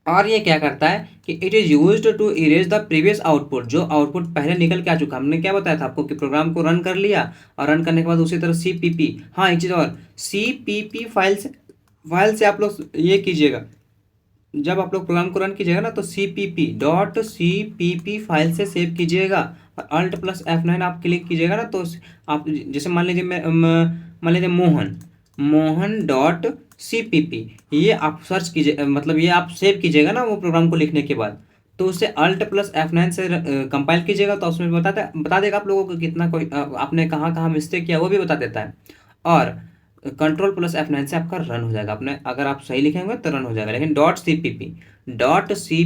और ये क्या करता है कि it is used to erase the previous output, जो आउटपुट पहले निकल के आ चुका। हमने क्या बताया था आपको कि प्रोग्राम को रन कर लिया, और रन करने के बाद उसी तरह सी पी पी, हाँ एक चीज़ और, सी पी पी फाइल से आप लोग ये कीजिएगा, जब आप लोग प्रोग्राम को रन कीजिएगा ना, तो cpp.cpp फाइल से सेव कीजिएगा, और अल्ट प्लस F9 आप क्लिक कीजिएगा ना, तो आप जैसे मान लीजिए मान लीजिए मोहन डॉट cpp, ये आप सर्च कीजिए, मतलब ये आप सेव कीजिएगा ना वो प्रोग्राम को लिखने के बाद, तो उससे अल्ट प्लस F9 से कंपाइल कीजिएगा, तो उसमें बता देगा आप लोगों को कितना कोई आपने कहाँ कहाँ मिस्टेक किया, वो भी बता देता है। और कंट्रोल प्लस F9 से आपका रन हो जाएगा, अपने अगर आप सही लिखेंगे तो रन हो जाएगा। लेकिन डॉट सी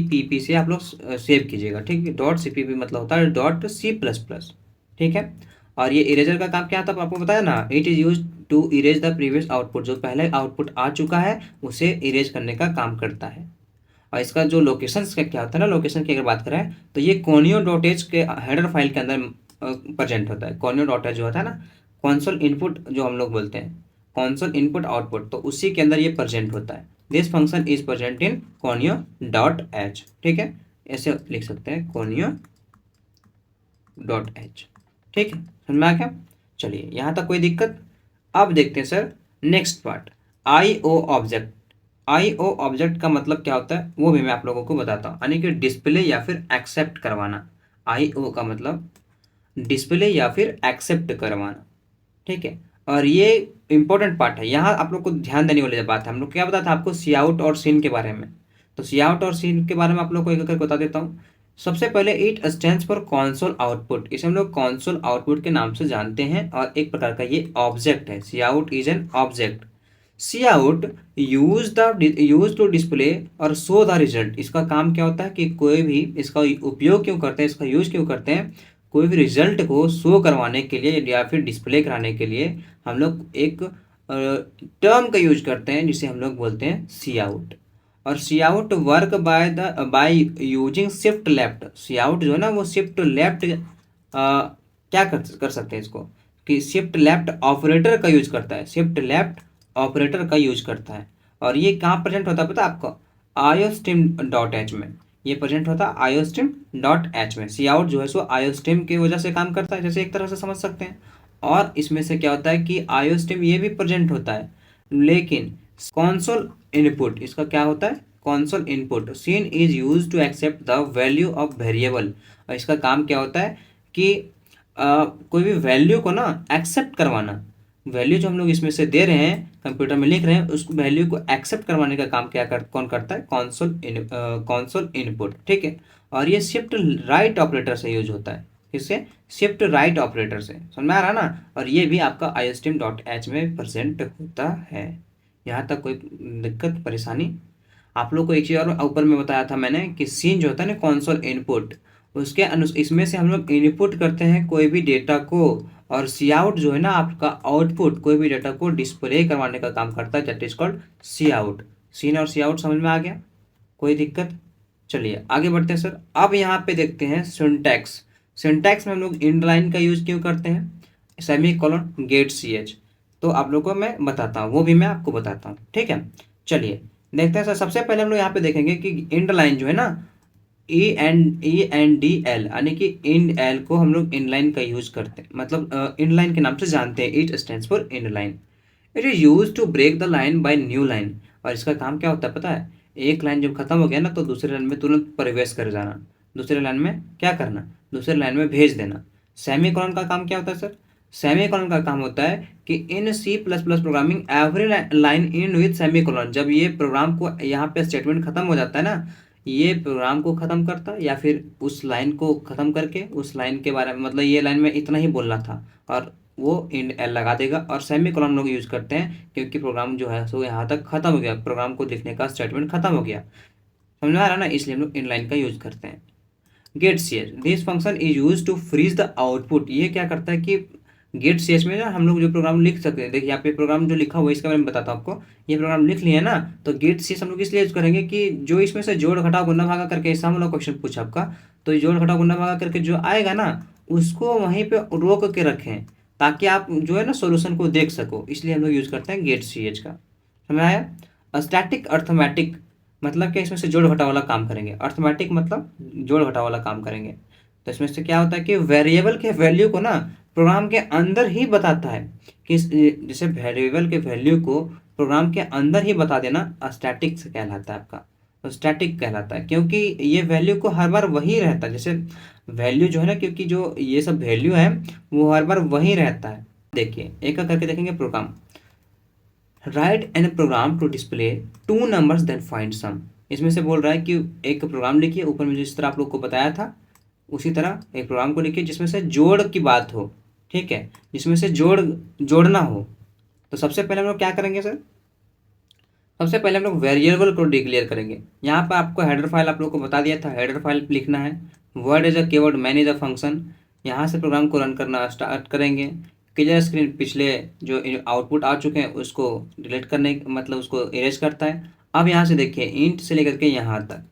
पी पी से आप लोग सेव कीजिएगा, ठीक है। डॉट सी पी पी मतलब होता है डॉट सी प्लस प्लस, ठीक है। और ये इरेजर का काम क्या था आपको बताया ना, it is use to erase the previous output, जो पहले आउटपुट आ चुका है उसे इरेज करने का काम करता है। और इसका जो लोकेशन का क्या होता है ना, लोकेशन की अगर बात करें तो ये कोनियो डॉट एच के हेडर फाइल के अंदर प्रेजेंट होता है। कोनियो डॉट एच जो होता है ना, कॉन्सोल इनपुट जो हम लोग बोलते हैं, कॉन्सोल इनपुट आउटपुट, तो उसी के अंदर ये प्रेजेंट होता है। This function is present in conio dot H, ठीक है, ऐसे लिख सकते हैं कोनियो डॉट एच, ठीक है। समझ में आ गया? चलिए यहाँ तक कोई दिक्कत? अब देखते हैं सर नेक्स्ट पार्ट, आई ओ ऑब्जेक्ट। आई ओ ऑब्जेक्ट का मतलब क्या होता है वो भी मैं आप लोगों को बताता हूँ, यानी कि डिस्प्ले या फिर एक्सेप्ट करवाना। आई ओ का मतलब डिस्प्ले या फिर एक्सेप्ट करवाना, ठीक है। और ये इंपॉर्टेंट पार्ट है, यहाँ आप लोग को ध्यान देने वाली बात है। हम लोग क्या बताया था आपको सी आउट और सीन के बारे में, तो सी आउट और सीन के बारे में आप लोग को एक एक बता देता हूँ। सबसे पहले it stands for console output, इसे हम लोग कॉन्सोल आउटपुट के नाम से जानते हैं, और एक प्रकार का ये ऑब्जेक्ट है। C out is an object. C out use to display और शो द रिजल्ट, इसका काम क्या होता है कि कोई भी, इसका उपयोग क्यों करते हैं, इसका यूज क्यों करते हैं, कोई भी रिजल्ट को शो करवाने के लिए या फिर डिस्प्ले कराने के लिए हम लोग एक टर्म का यूज करते हैं जिसे हम लोग बोलते हैं सी आउट। और C out work by using shift left. C out जो है ना वो शिफ्ट लेफ्ट क्या कर सकते हैं इसको, कि शिफ्ट लेफ्ट ऑपरेटर का यूज करता है, शिफ्ट लेफ्ट ऑपरेटर का यूज करता है। और ये कहाँ प्रेजेंट होता है पता है आपको? आयोस्ट्रीम डॉट एच में ये प्रेजेंट होता है, आयोस्ट्रीम डॉट एच में। सी आउट जो है सो आयोस्ट्रीम की वजह से काम करता है, जैसे एक तरह से समझ सकते हैं। और इसमें से क्या होता है कि आईओस्ट्रीम ये भी प्रेजेंट होता है, लेकिन कंसोल इनपुट इसका क्या होता है, console input cin is use to accept the value of variable. और इसका काम क्या होता है कि कोई भी वैल्यू को ना एक्सेप्ट करवाना, वैल्यू जो हम लोग इसमें से दे रहे हैं कंप्यूटर में लिख रहे हैं, उस वैल्यू को एक्सेप्ट करवाने का काम कौन करता है, कंसोल इनपुट, ठीक है। और ये शिफ्ट राइट ऑपरेटर से यूज होता है, किससे, शिफ्ट राइट ऑपरेटर से, समझ में आ रहा ना। और ये भी आपका iostream.h में प्रेजेंट होता है। यहाँ तक कोई दिक्कत परेशानी? आप लोग को एक चीज़ और ऊपर में बताया था मैंने कि सीन जो होता है ना कंसोल इनपुट, उसके इसमें से हम लोग इनपुट करते हैं कोई भी डेटा को, और सी आउट जो है ना आपका आउटपुट कोई भी डेटा को डिस्प्ले करवाने का काम करता है, that is called C out. Cin और सी आउट समझ में आ गया, कोई दिक्कत? चलिए आगे बढ़ते हैं सर। अब यहाँ पे देखते हैं सिंटैक्स। सिंटैक्स में हम लोग इंडलाइन का यूज क्यों करते हैं, semicolon get C H, तो आप लोगों को मैं बताता हूँ, वो भी मैं आपको बताता हूँ, ठीक है। चलिए देखते हैं सर। सबसे पहले हम लोग यहाँ पे देखेंगे कि इंड लाइन जो है ना, ENDL यानी कि इंड एल को हम लोग इनलाइन का यूज करते हैं, मतलब इनलाइन के नाम से जानते हैं। It stands for inline. It is use to break the line by new line. और इसका काम क्या होता है पता है, एक लाइन जब खत्म हो गया ना तो दूसरे लाइन में तुरंत प्रवेश कर जाना, दूसरे लाइन में क्या करना, दूसरे लाइन में भेज देना। सेमी कॉलन का काम क्या होता है सर, सेमी कॉलन का काम होता है कि इन C++ programming every line in with semi colon. जब ये प्रोग्राम को यहाँ पे स्टेटमेंट खत्म हो जाता है ना, ये प्रोग्राम को ख़त्म करता है या फिर उस लाइन को ख़त्म करके उस लाइन के बारे में, मतलब ये लाइन में इतना ही बोलना था और वो इंड एल लगा देगा। और सेमी कॉलन लोग यूज़ करते हैं क्योंकि प्रोग्राम जो है सो यहाँ तक ख़त्म हो गया, प्रोग्राम को लिखने का स्टेटमेंट ख़त्म हो गया, समझ में आ रहा है ना, इसलिए हम लोग इन लाइन का यूज़ करते हैं। Get C H, this function is use to freeze the output. ये क्या करता है कि गेट सी एच में ना हम लोग जो प्रोग्राम लिख सकते हैं, देखिए यहाँ पे प्रोग्राम जो लिखा हुआ है इसके बारे में बताता हूँ आपको। ये प्रोग्राम लिख लिया ना, तो गेट सी एच हम लोग इसलिए यूज करेंगे कि जो इसमें से जोड़ घटाव गुणा भागा करके, ऐसा हम लोग क्वेश्चन पूछा आपका, तो ये जोड़ घटाव गुणा भागा करके जो आएगा ना उसको वहीं पे रोक के रखें ताकि आप जो है ना सोल्यूशन को देख सको, इसलिए हम लोग यूज करते हैं गेट सी एच का, समझ आया। स्टैटिक अर्थमेटिक मतलब क्या, इसमें से जोड़ घटाव वाला काम करेंगे। अर्थमेटिक मतलब जोड़ घटाव वाला काम करेंगे। तो इसमें से क्या होता है कि वेरिएबल के वैल्यू को ना प्रोग्राम के अंदर ही बताता है कि जैसे वेरिएबल के वैल्यू को प्रोग्राम के अंदर ही बता देना स्टैटिक से कहलाता है आपका, तो स्टैटिक कहलाता है क्योंकि ये वैल्यू को हर बार वही रहता है। जैसे वैल्यू जो है ना, क्योंकि जो ये सब वैल्यू है वो हर बार वही रहता है। देखिए एक करके देखेंगे program. Write an program to display two numbers then find sum. इसमें से बोल रहा है कि एक प्रोग्राम लिखिए, ऊपर में जिस तरह आप लोग को बताया था उसी तरह एक प्रोग्राम को लिखिए जिसमें से जोड़ की बात हो, ठीक है, जिसमें से जोड़ना हो। तो सबसे पहले हम लोग क्या करेंगे सर, सबसे पहले हम लोग वेरिएबल को डिक्लेयर करेंगे। यहाँ पर आपको हेडर फाइल आप लोग को बता दिया था, हेडर फाइल लिखना है। Word is a keyword, man is a function. यहाँ से प्रोग्राम को रन करना स्टार्ट करेंगे। क्लियर स्क्रीन पिछले जो आउटपुट आ चुके हैं उसको डिलीट करने, मतलब उसको इरेज करता है। अब यहाँ से देखिए इंट से लेकर के यहाँ तक,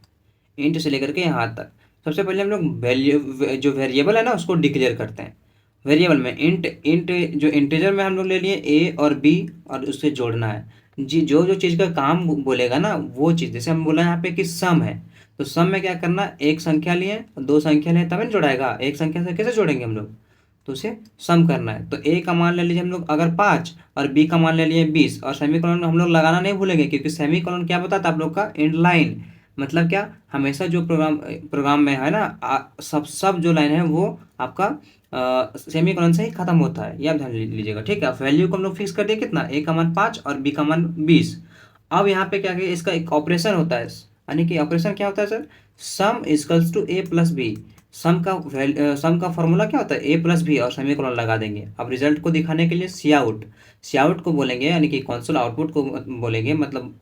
इंट से लेकर के यहाँ तक सबसे पहले हम लोग वैल्यू जो वेरिएबल है ना उसको डिक्लेयर करते हैं। वेरिएबल में इंट इंट जो इंटीजर में हम लोग ले लिए ए और बी और उससे जोड़ना है जी। जो जो चीज़ का काम बोलेगा ना वो चीज़, जैसे हम बोला यहाँ पे कि सम है, तो सम में क्या करना, एक संख्या लिए दो संख्या लिए तभी जोड़ाएगा, एक संख्या से कैसे जोड़ेंगे हम लोग, तो उसे सम करना है। तो ए का मान ले लीजिए हम लोग अगर 5 और बी का मान ले लिए 20, और सेमीकोलन हम लोग लगाना नहीं भूलेंगे क्योंकि सेमीकोलन क्या बताता है आप लोग का, इंड लाइन। मतलब क्या, हमेशा जो प्रोग्राम में है ना सब जो लाइन है वो आपका सेमीकोलन से ही खत्म होता है, ये आप ध्यान लीजिएगा, ठीक है। वैल्यू को हम लोग फिक्स कर दिए कितना, ए का मान 5 और बी का मान 20। अब यहाँ पे क्या, इसका एक ऑपरेशन होता है, यानी कि ऑपरेशन क्या होता है sir, sum equals to a plus b. Sum का फॉर्मूला क्या होता है, ए प्लस बी और सेमीकोलन लगा देंगे। अब रिजल्ट को दिखाने के लिए सी आउट को बोलेंगे, यानी कि कंसोल आउटपुट को बोलेंगे, मतलब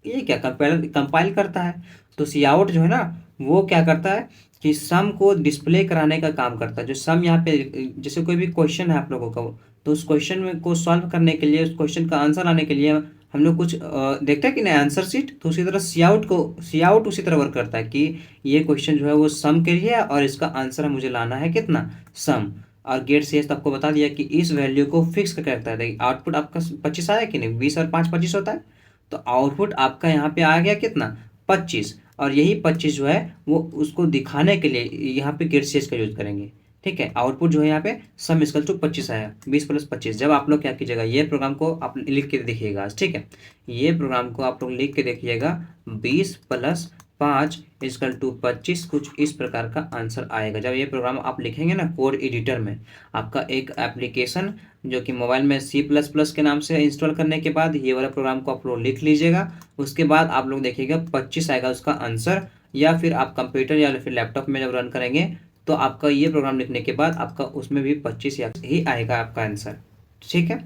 ये क्या कंपाइल करता है। तो सी आउट जो है ना वो क्या करता है कि सम को डिस्प्ले कराने का काम करता है। जो सम यहाँ पे, जैसे कोई भी क्वेश्चन है आप लोगों का, तो उस क्वेश्चन में को सॉल्व करने के लिए, उस क्वेश्चन का आंसर आने के लिए हम लोग कुछ देखते हैं कि नहीं आंसर शीट, तो उसी तरह सी आउट उसी तरह वर्क करता है कि ये क्वेश्चन जो है वो सम के लिए है और इसका आंसर मुझे लाना है कितना, सम। और गेट सी एच आपको बता दिया कि इस वैल्यू को फिक्स करता है। देखिए आउटपुट आपका 25 आया कि नहीं, 20 और 5 25 होता है, तो आउटपुट आपका यहाँ पे आ गया कितना, 25। और यही 25 जो है वो उसको दिखाने के लिए यहाँ पे गेट सी एच का यूज करेंगे, ठीक है। आउटपुट जो है यहाँ पे सम इक्वल टू 25 आया, 20 प्लस 25। जब आप लोग क्या कीजिएगा, ये प्रोग्राम को आप लिख के देखिएगा, ठीक है। ये प्रोग्राम को आप लोग लिख के देखिएगा, 20 प्लस 5 इक्वल टू 25, कुछ इस प्रकार का आंसर आएगा। जब ये प्रोग्राम आप लिखेंगे ना कोड एडिटर में, आपका एक एप्लीकेशन जो कि मोबाइल में C++ के नाम से इंस्टॉल करने के बाद ये वाला प्रोग्राम को आप लोग लिख लीजिएगा। उसके बाद आप लोग देखिएगा 25 आएगा उसका आंसर, या फिर आप कंप्यूटर या फिर लैपटॉप में जब रन करेंगे तो आपका ये प्रोग्राम लिखने के बाद आपका उसमें भी 25 या ही आएगा आपका आंसर, ठीक है।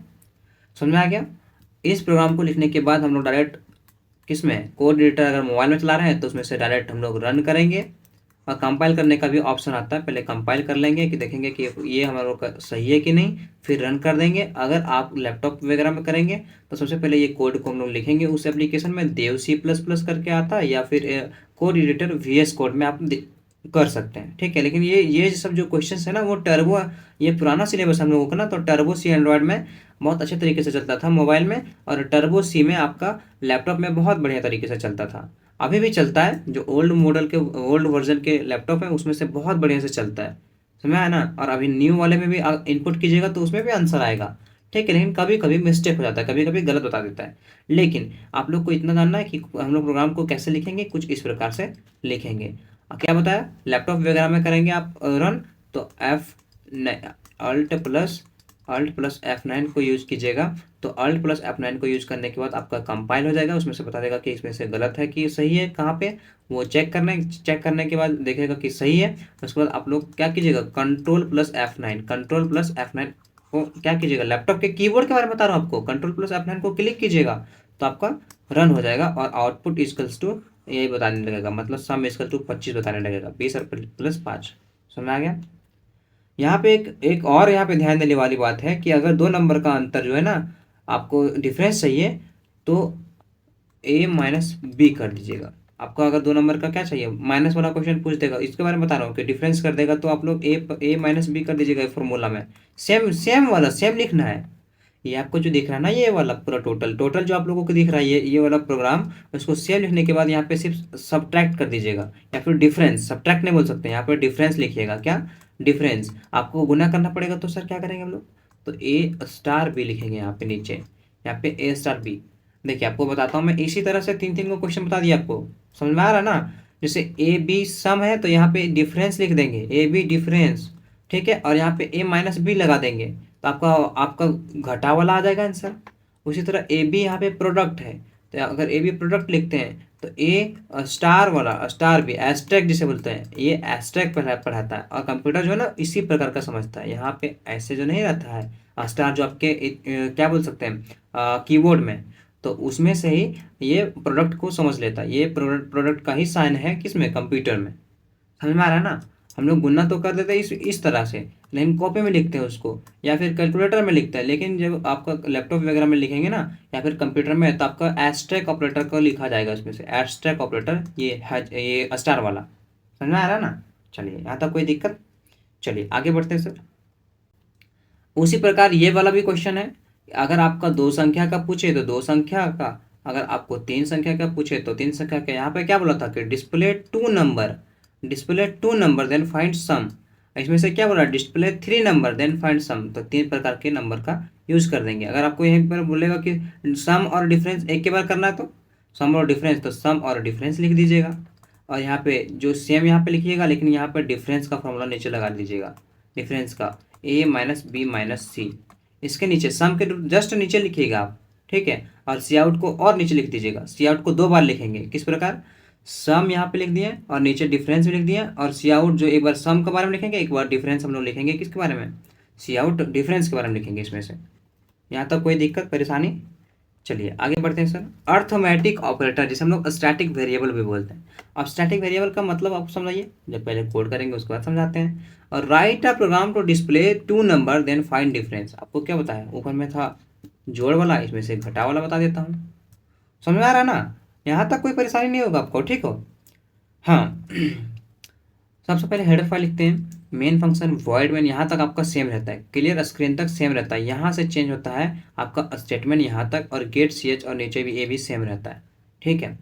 समझ में आ गया। इस प्रोग्राम को लिखने के बाद हम लोग डायरेक्ट किस में, कोड एडिटर अगर मोबाइल में चला रहे हैं तो उसमें से डायरेक्ट हम लोग रन करेंगे, और कंपाइल करने का भी ऑप्शन आता है। पहले कंपाइल कर लेंगे कि देखेंगे कि ये हमारे लोग का सही है कि नहीं, फिर रन कर देंगे। अगर आप लैपटॉप वगैरह में करेंगे तो सबसे पहले ये कोड को हम लोग लिखेंगे उस एप्लीकेशन में, देव C++ करके आता है, या फिर कोड एडिटर VS कोड में आप कर सकते हैं, ठीक है। लेकिन ये सब जो क्वेश्चंस है ना वो टर्बो, ये पुराना सिलेबस हम लोगों का ना, तो टर्बो C एंड्रॉयड में बहुत अच्छे तरीके से चलता था मोबाइल में, और टर्बो C में आपका लैपटॉप में बहुत बढ़िया तरीके से चलता था। अभी भी चलता है, जो ओल्ड मॉडल के ओल्ड वर्जन के लैपटॉप है उसमें से बहुत बढ़िया से चलता है, समझ में आया ना। और अभी न्यू वाले में भी इनपुट कीजिएगा तो उसमें भी आंसर आएगा, ठीक है। लेकिन कभी कभी मिस्टेक हो जाता है, कभी कभी गलत बता देता है। लेकिन आप लोग को इतना जानना है कि हम लोग प्रोग्राम को कैसे लिखेंगे, कुछ इस प्रकार से लिखेंगे। क्या बताया, लैपटॉप वगैरह में करेंगे आप रन, तो अल्ट प्लस F9 को यूज कीजिएगा। तो अल्ट प्लस F9 को यूज करने के बाद आपका कंपाइल हो जाएगा, उसमें से बता देगा कि इसमें से गलत है कि सही है, कहाँ पे वो चेक करने के बाद देखेगा कि सही है। उसके बाद आप लोग क्या कीजिएगा, कंट्रोल प्लस F9 को क्या कीजिएगा, लैपटॉप के कीबोर्ड के बारे में बता रहा हूँ आपको, कंट्रोल प्लस F9 को क्लिक कीजिएगा तो आपका रन हो जाएगा, और आउटपुट इक्वल्स टू यही बताने लगेगा, मतलब सम इक्वल टू 25 बताने लगेगा, 20 प्लस 5। समझ में आ गया। यहाँ पे एक और यहाँ पे ध्यान देने वाली बात है कि अगर दो नंबर का अंतर जो है ना, आपको डिफरेंस चाहिए तो A-B कर दीजिएगा। आपको अगर दो नंबर का क्या चाहिए, माइनस वाला क्वेश्चन पूछ देगा, इसके बारे में बता रहा हूँ कि डिफरेंस कर देगा, तो आप लोग A-B कर दीजिएगा फॉर्मूला में। सेम सेम वाला सेम लिखना है। ये आपको जो दिख रहा है ना, ये वाला पूरा टोटल जो आप लोगों को दिख रहा है, ये वाला प्रोग्राम, उसको सेम लिखने के बाद यहाँ पे सिर्फ सब्ट्रैक्ट कर दीजिएगा, या फिर डिफरेंस, सब्ट्रैक्ट नहीं बोल सकते, यहाँ पे डिफरेंस लिखिएगा। क्या डिफरेंस, आपको गुना करना पड़ेगा, तो सर क्या करेंगे हम लोग, तो A*B लिखेंगे यहाँ पे नीचे, यहाँ पे A*B। देखिए आपको बताता हूँ मैं, इसी तरह से तीन तीन को क्वेश्चन बता दिया आपको, समझ में आ रहा है ना। जैसे A-B सम है तो यहाँ पे डिफरेंस लिख देंगे, A-B डिफरेंस, ठीक है, और यहाँ पे A-B लगा देंगे, तो आपका आपका घटा वाला आ जाएगा आंसर। उसी तरह A-B यहाँ पे प्रोडक्ट है, तो अगर A-B प्रोडक्ट लिखते हैं तो A स्टार वाला, स्टार भी एस्ट्रैक्ट जिसे बोलते हैं, ये एस्ट्रैक्ट पढ़ाता है, और कंप्यूटर जो है ना इसी प्रकार का समझता है। यहाँ पे ऐसे जो नहीं रहता है स्टार, जो आपके क्या बोल सकते हैं कीबोर्ड में, तो उसमें से ही ये प्रोडक्ट को समझ लेता है। ये प्रोडक्ट का ही साइन है किसमें, कंप्यूटर में। समझ में आ रहा है ना। हम लोग गुना तो कर देते हैं इस तरह से, लेकिन कॉपी में लिखते हैं उसको, या फिर कैलकुलेटर में लिखते हैं। लेकिन जब आपका लैपटॉप वगैरह में लिखेंगे ना, या फिर कंप्यूटर में, तो आपका एस्ट्रैक्ट ऑपरेटर को लिखा जाएगा इसमें से, एस्ट्रैक्ट ऑपरेटर, ये स्टार वाला। समझ में आ रहा है ना। चलिए यहाँ तक कोई दिक्कत, चलिए आगे बढ़ते हैं सर। उसी प्रकार ये वाला भी क्वेश्चन है, अगर आपका दो संख्या का पूछे तो दो संख्या का, अगर आपको तीन संख्या का पूछे तो तीन संख्या का। यहाँ पे क्या बोला था कि display two number then find sum. इसमें से क्या बोला, display 3 number then find sum, तो तीन प्रकार के नंबर का यूज कर देंगे। अगर आपको यहीं पर बोलेगा कि सम और डिफरेंस एक के बार करना है, तो सम और डिफरेंस, तो सम और डिफरेंस लिख दीजिएगा, और यहाँ पे जो सेम यहाँ पे लिखिएगा, लेकिन यहाँ पे डिफरेंस का फॉर्मूला नीचे लगा दीजिएगा, डिफरेंस का A-B-C। इसके नीचे सम के जस्ट नीचे लिखिएगा आप, ठीक है, और सी आउट को और नीचे लिख दीजिएगा। सी आउट को 2 बार लिखेंगे, किस प्रकार, सम यहाँ पे लिख दिए और नीचे डिफरेंस भी लिख दिए, और सी आउट जो एक बार सम के बारे में लिखेंगे, एक बार डिफरेंस हम लोग लिखेंगे किसके बारे में, सी आउट डिफरेंस के बारे में लिखेंगे इसमें से। यहाँ तक कोई दिक्कत परेशानी। चलिए आगे बढ़ते हैं सर। अर्थमेटिक ऑपरेटर, जिसे हम लोग स्टैटिक वेरिएबल भी बोलते हैं। अब स्टैटिक वेरिएबल का मतलब आप समझाइए, जब पहले कोड करेंगे उसके बाद समझाते हैं। और write a program to display 2 number then find difference. आपको क्या बताया, ऊपर में था जोड़ वाला, इसमें से घटा वाला बता देता हूँ। समझ में आ रहा है ना, यहाँ तक कोई परेशानी नहीं होगा आपको, ठीक हो। हाँ सबसे पहले हेडर फाइल लिखते हैं, मेन फंक्शन वॉइड मेन, यहाँ तक आपका सेम रहता है, क्लियर स्क्रीन तक सेम रहता है, यहाँ से चेंज होता है आपका स्टेटमेंट यहाँ तक, और गेट CH और नीचे भी भी सेम रहता है, ठीक है।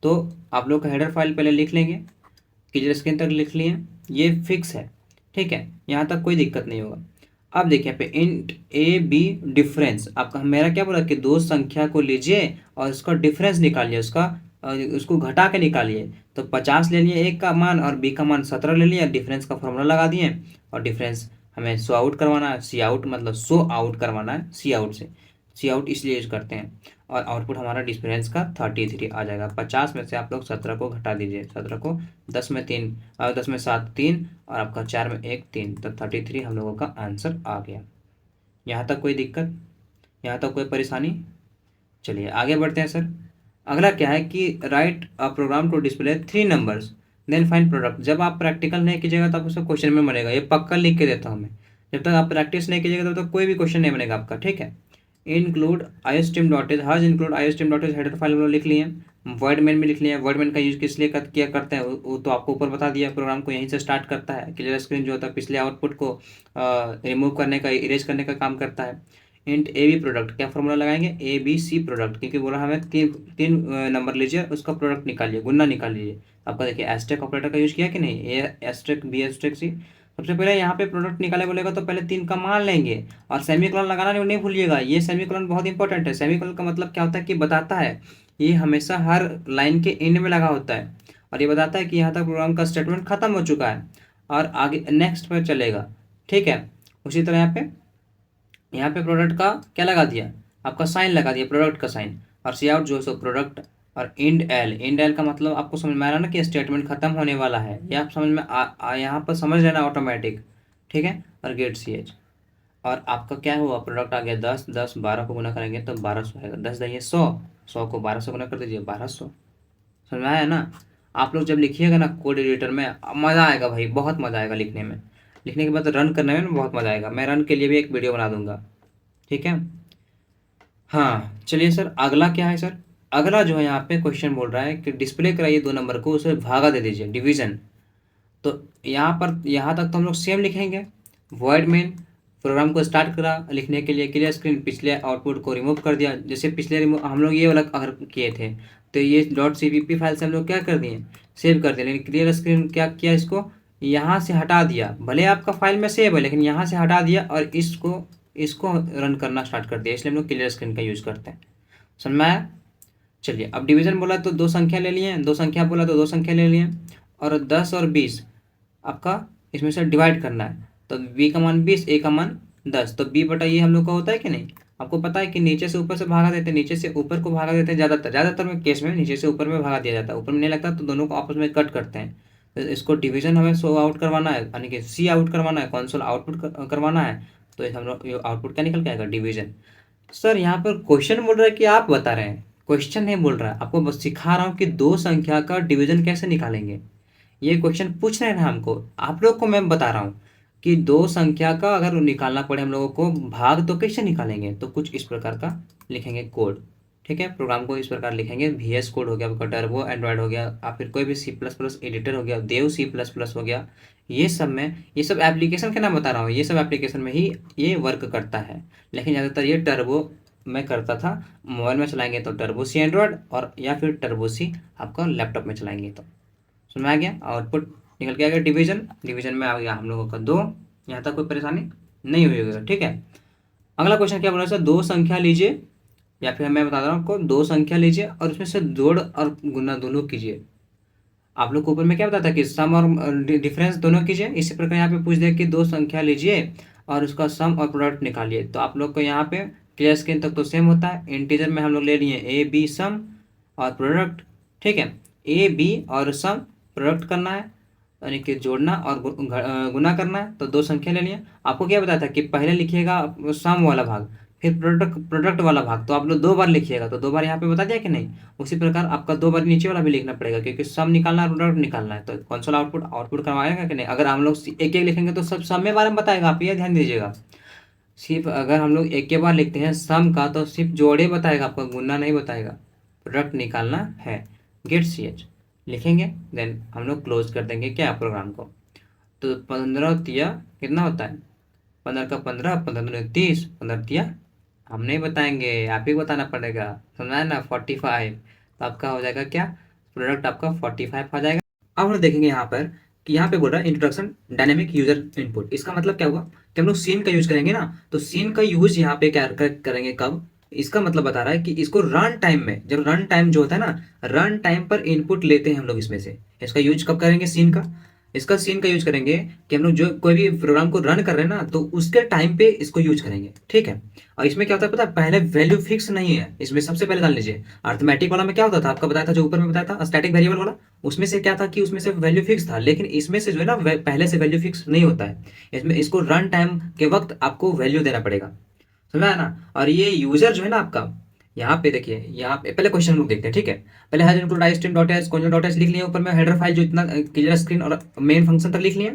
तो आप लोग का हेडर फाइल पहले लिख लेंगे, क्लियर स्क्रीन तक लिख लिए, ये फिक्स है। ठीक है, यहाँ तक कोई दिक्कत नहीं होगा। अब देखिए यहाँ पे इंट ए बी डिफरेंस, आपका मेरा क्या बोला कि दो संख्या को लीजिए और उसका डिफरेंस निकालिए, उसको घटा के निकालिए। तो 50 ले लिए एक का मान और बी का मान 17 ले लिया, डिफरेंस का फॉर्मूला लगा दिए और डिफरेंस हमें सो आउट करवाना है, सी आउट मतलब सो आउट करवाना है सी आउट से, सी आउट इसलिए यूज करते हैं। और आउटपुट हमारा डिफरेंस का 33 आ जाएगा। 50 में से आप लोग 17 को घटा दीजिए, 17 को 10 में 3 और 10 में 7 3 और आपका 4 में 1 3, तो 33 हम लोगों का आंसर आ गया। यहाँ तक कोई दिक्कत, यहाँ तक कोई परेशानी? चलिए आगे बढ़ते हैं सर। अगला क्या है कि write a program to display 3 numbers then find product. जब आप प्रैक्टिकल नहीं कीजिएगा तब उसका क्वेश्चन में बनेगा, ये पक्का लिख के देता हूँ मैं। जब तक आप प्रैक्टिस नहीं कीजिएगा तब तक कोई भी क्वेश्चन नहीं बनेगा आपका, ठीक है। इंक्लूड आईओस्ट्रीम डॉट इज, हज include iostream dot is header file लिख लिए, वर्ड मेन में लिख लिया। वर्ड मेन का यूज किस लिए किया करते हैं वो तो आपको ऊपर बता दिया। प्रोग्राम को यहीं से स्टार्ट करता है। क्लियर स्क्रीन जो होता है पिछले आउटपुट को रिमूव करने का, इरेज करने का काम करता है। इंट ए बी प्रोडक्ट, क्या फॉर्मूला लगाएंगे, ए बी सी प्रोडक्ट, क्योंकि बोला हमें तीन तीन नंबर लीजिए उसका प्रोडक्ट निकालिए, गुना निकालिए। आपका देखिए एस्टेक ऑपरेटर का यूज किया कि नहीं, ए एस्टेक बी एस्टेक सी। सबसे पहले यहाँ पे प्रोडक्ट निकाले बोलेगा तो पहले 3 का मान लेंगे और सेमीकोलन लगाना नहीं भूलिएगा। ये सेमीकोलन बहुत इंपॉर्टेंट है। सेमीकोलन का मतलब क्या होता है कि बताता है, ये हमेशा हर लाइन के एंड में लगा होता है और ये बताता है कि यहाँ तक प्रोग्राम का स्टेटमेंट खत्म हो चुका है और आगे नेक्स्ट पर चलेगा, ठीक है। उसी तरह यहाँ पे प्रोडक्ट का क्या लगा दिया, आपका साइन लगा दिया, प्रोडक्ट का साइन। और सी आउट जो है सो प्रोडक्ट। और इंड एल का मतलब आपको समझ में आ रहा है ना कि स्टेटमेंट खत्म होने वाला है, ये आप समझ में यहाँ पर समझ लेना ऑटोमेटिक, ठीक है। और गेट सी एच। और आपका क्या हुआ, प्रोडक्ट आ गया 10, 10 12 को गुना करेंगे तो 1200 आएगा। 10 दहिए 100, 100 को 12 से गुना कर दीजिए 1200। समझ में आया ना? आप लोग जब लिखिएगा ना कोड एडिटर में मज़ा आएगा भाई, बहुत मज़ा आएगा लिखने में। लिखने के बाद रन करने में बहुत मज़ा आएगा। मैं रन के लिए भी एक वीडियो बना दूंगा, ठीक है। हाँ चलिए सर, अगला क्या है सर? अगला जो है यहाँ पे क्वेश्चन बोल रहा है कि डिस्प्ले कराइए 2 नंबर को, उसे भागा दे दीजिए, डिवीजन। तो यहाँ तक तो हम लोग सेम लिखेंगे। वॉइड मेन प्रोग्राम को स्टार्ट करा लिखने के लिए, क्लियर स्क्रीन पिछले आउटपुट को रिमूव कर दिया। जैसे पिछले हम लोग ये वाला अगर किए थे तो ये डॉट सीपीपी फाइल से हम लोग क्या कर दिए, सेव कर दिए। लेकिन क्लियर स्क्रीन क्या किया, इसको यहाँ से हटा दिया। भले आपका फाइल में सेव है लेकिन यहाँ से हटा दिया और इसको इसको रन करना स्टार्ट कर दिया। इसलिए हम लोग क्लियर स्क्रीन का यूज़ करते हैं। समझ में आया? चलिए अब डिवीजन बोला तो 2 संख्या ले लिए, 2 संख्या बोला तो 2 संख्या ले लिए। और 10 और 20 आपका इसमें से डिवाइड करना है। तो बी का मान 20, ए का मान 10, तो बी बटा ये हम लोग का होता है कि नहीं? आपको पता है कि नीचे से ऊपर से भागा देते हैं, नीचे से ऊपर को भागा देते हैं। ज़्यादातर में केस में नीचे से ऊपर में भागा दिया जाता है, ऊपर में नहीं लगता तो दोनों को आपस में कट करते हैं। तो इसको डिवीजन हमें सो आउट करवाना है, यानी कि सी आउट करवाना है, कॉन्सोल आउटपुट करवाना है। तो हम लोग आउटपुट क्या निकल के आएगा, डिवीजन। सर यहाँ पर क्वेश्चन बोल रहा है कि आप बता रहे हैं, क्वेश्चन नहीं बोल रहा है। आपको बस सिखा रहा हूँ कि 2 संख्या का डिवीजन कैसे निकालेंगे। ये क्वेश्चन पूछ रहे हैं ना हमको, आप लोग को मैं बता रहा हूँ कि 2 संख्या का अगर निकालना पड़े हम लोगों को भाग तो कैसे निकालेंगे। तो कुछ इस प्रकार का लिखेंगे कोड, ठीक है। प्रोग्राम को इस प्रकार लिखेंगे, VS कोड हो गया आपका, टर्बो एंड्रॉयड हो गया, या फिर कोई भी C++ एडिटर हो गया, देव C++ हो गया। ये सब एप्लीकेशन के नाम बता रहा हूँ, ये सब एप्लीकेशन में ही ये वर्क करता है। लेकिन ज़्यादातर ये टर्बो मैं करता था। मोबाइल में चलाएंगे तो टर्बो सी एंड्रॉयड, और या फिर टर्बो सी आपका लैपटॉप में चलाएंगे तो। समझ में आ गया? आउटपुट निकल के आ गया डिवीजन। डिवीजन में आ गया हम लोगों का 2। यहाँ तक कोई परेशानी नहीं हुई होगी, ठीक है। अगला क्वेश्चन क्या बोला सर, 2 संख्या लीजिए, या फिर मैं बता रहा हूँ आपको, 2 संख्या लीजिए और उसमें से जोड़ और गुना दोनों कीजिए। आप लोग को ऊपर में क्या बताता है कि सम और डिफरेंस दोनों कीजिए। इसी प्रकार यहाँ पे पूछ दिया कि 2 संख्या लीजिए और उसका सम और प्रोडक्ट निकालिए। तो आप लोग को यहाँ पे क्लियर स्क्रीन तक तो सेम होता है। इंटीजर में हम लोग ले लिए ए बी सम और प्रोडक्ट, ठीक है। ए बी और सम प्रोडक्ट करना है, यानी कि जोड़ना और गुना करना है। तो 2 संख्या ले लिए। आपको क्या बताया था कि पहले लिखिएगा सम वाला भाग, फिर प्रोडक्ट वाला भाग। तो आप लोग 2 बार लिखिएगा, तो 2 बार यहाँ पे बता दिया कि नहीं। उसी प्रकार आपका 2 बार नीचे वाला भी लिखना पड़ेगा, क्योंकि सम निकालना है, प्रोडक्ट निकालना है। तो कंसोल आउटपुट करवाएगा कि नहीं। अगर हम लोग एक एक लिखेंगे तो सब सम में बारे में बताएगा, आप ये ध्यान दीजिएगा। सिर्फ अगर हम लोग एक के बार लिखते हैं सम का तो सिर्फ जोड़े बताएगा, आपका गुना नहीं बताएगा। प्रोडक्ट निकालना है, गेट सी एच लिखेंगे, देन हम लोग क्लोज कर देंगे क्या प्रोग्राम को। तो 15 तिया कितना होता है, 15 का 15, 15 दूनी 30, 15 तिया हम नहीं बताएंगे, आप ही बताना पड़ेगा। समझा है ना, 45। तो आपका हो जाएगा क्या, प्रोडक्ट आपका 45 आ जाएगा। अब हम लोग देखेंगे यहाँ पर कि यहाँ पे बोल रहा है इंट्रोडक्शन डायनेमिक यूजर इनपुट। इसका मतलब क्या हुआ कि हम लोग सीन का यूज करेंगे ना, तो सीन का यूज यहाँ पे क्या करेंगे कब, इसका मतलब बता रहा है कि इसको रन टाइम में, जब रन टाइम जो होता है ना, रन टाइम पर इनपुट लेते हैं हम लोग इसमें से, इसका यूज कब करेंगे सीन का, इसका सीन का यूज करेंगे कि हम लोग जो कोई भी प्रोग्राम को रन कर रहे हैं ना, तो उसके टाइम पे इसको यूज करेंगे, ठीक है। और इसमें क्या होता है पता है, पहले वैल्यू फिक्स नहीं है इसमें, सबसे पहले जान लीजिए। अर्थमेटिक वाला में क्या होता था, आपका बताया था जो ऊपर में बताया था स्टैटिक वेरिएबल वाला, उसमें से क्या था कि उसमें से वैल्यू फिक्स था, लेकिन इसमें से जो है ना पहले से वैल्यू फिक्स नहीं होता है, इसमें इसको रन टाइम के वक्त आपको वैल्यू देना पड़ेगा, समझा है ना। और ये यूजर जो है ना आपका, यहाँ पे देखिए, यहाँ पे पहले क्वेश्चन हम लोग देखते हैं, ठीक है। पहले hash include iostream dot h conio dot h लिख लिए, ऊपर में हेडर फाइल जो इतना क्लियर स्क्रीन और मेन फंक्शन तक लिख लिए।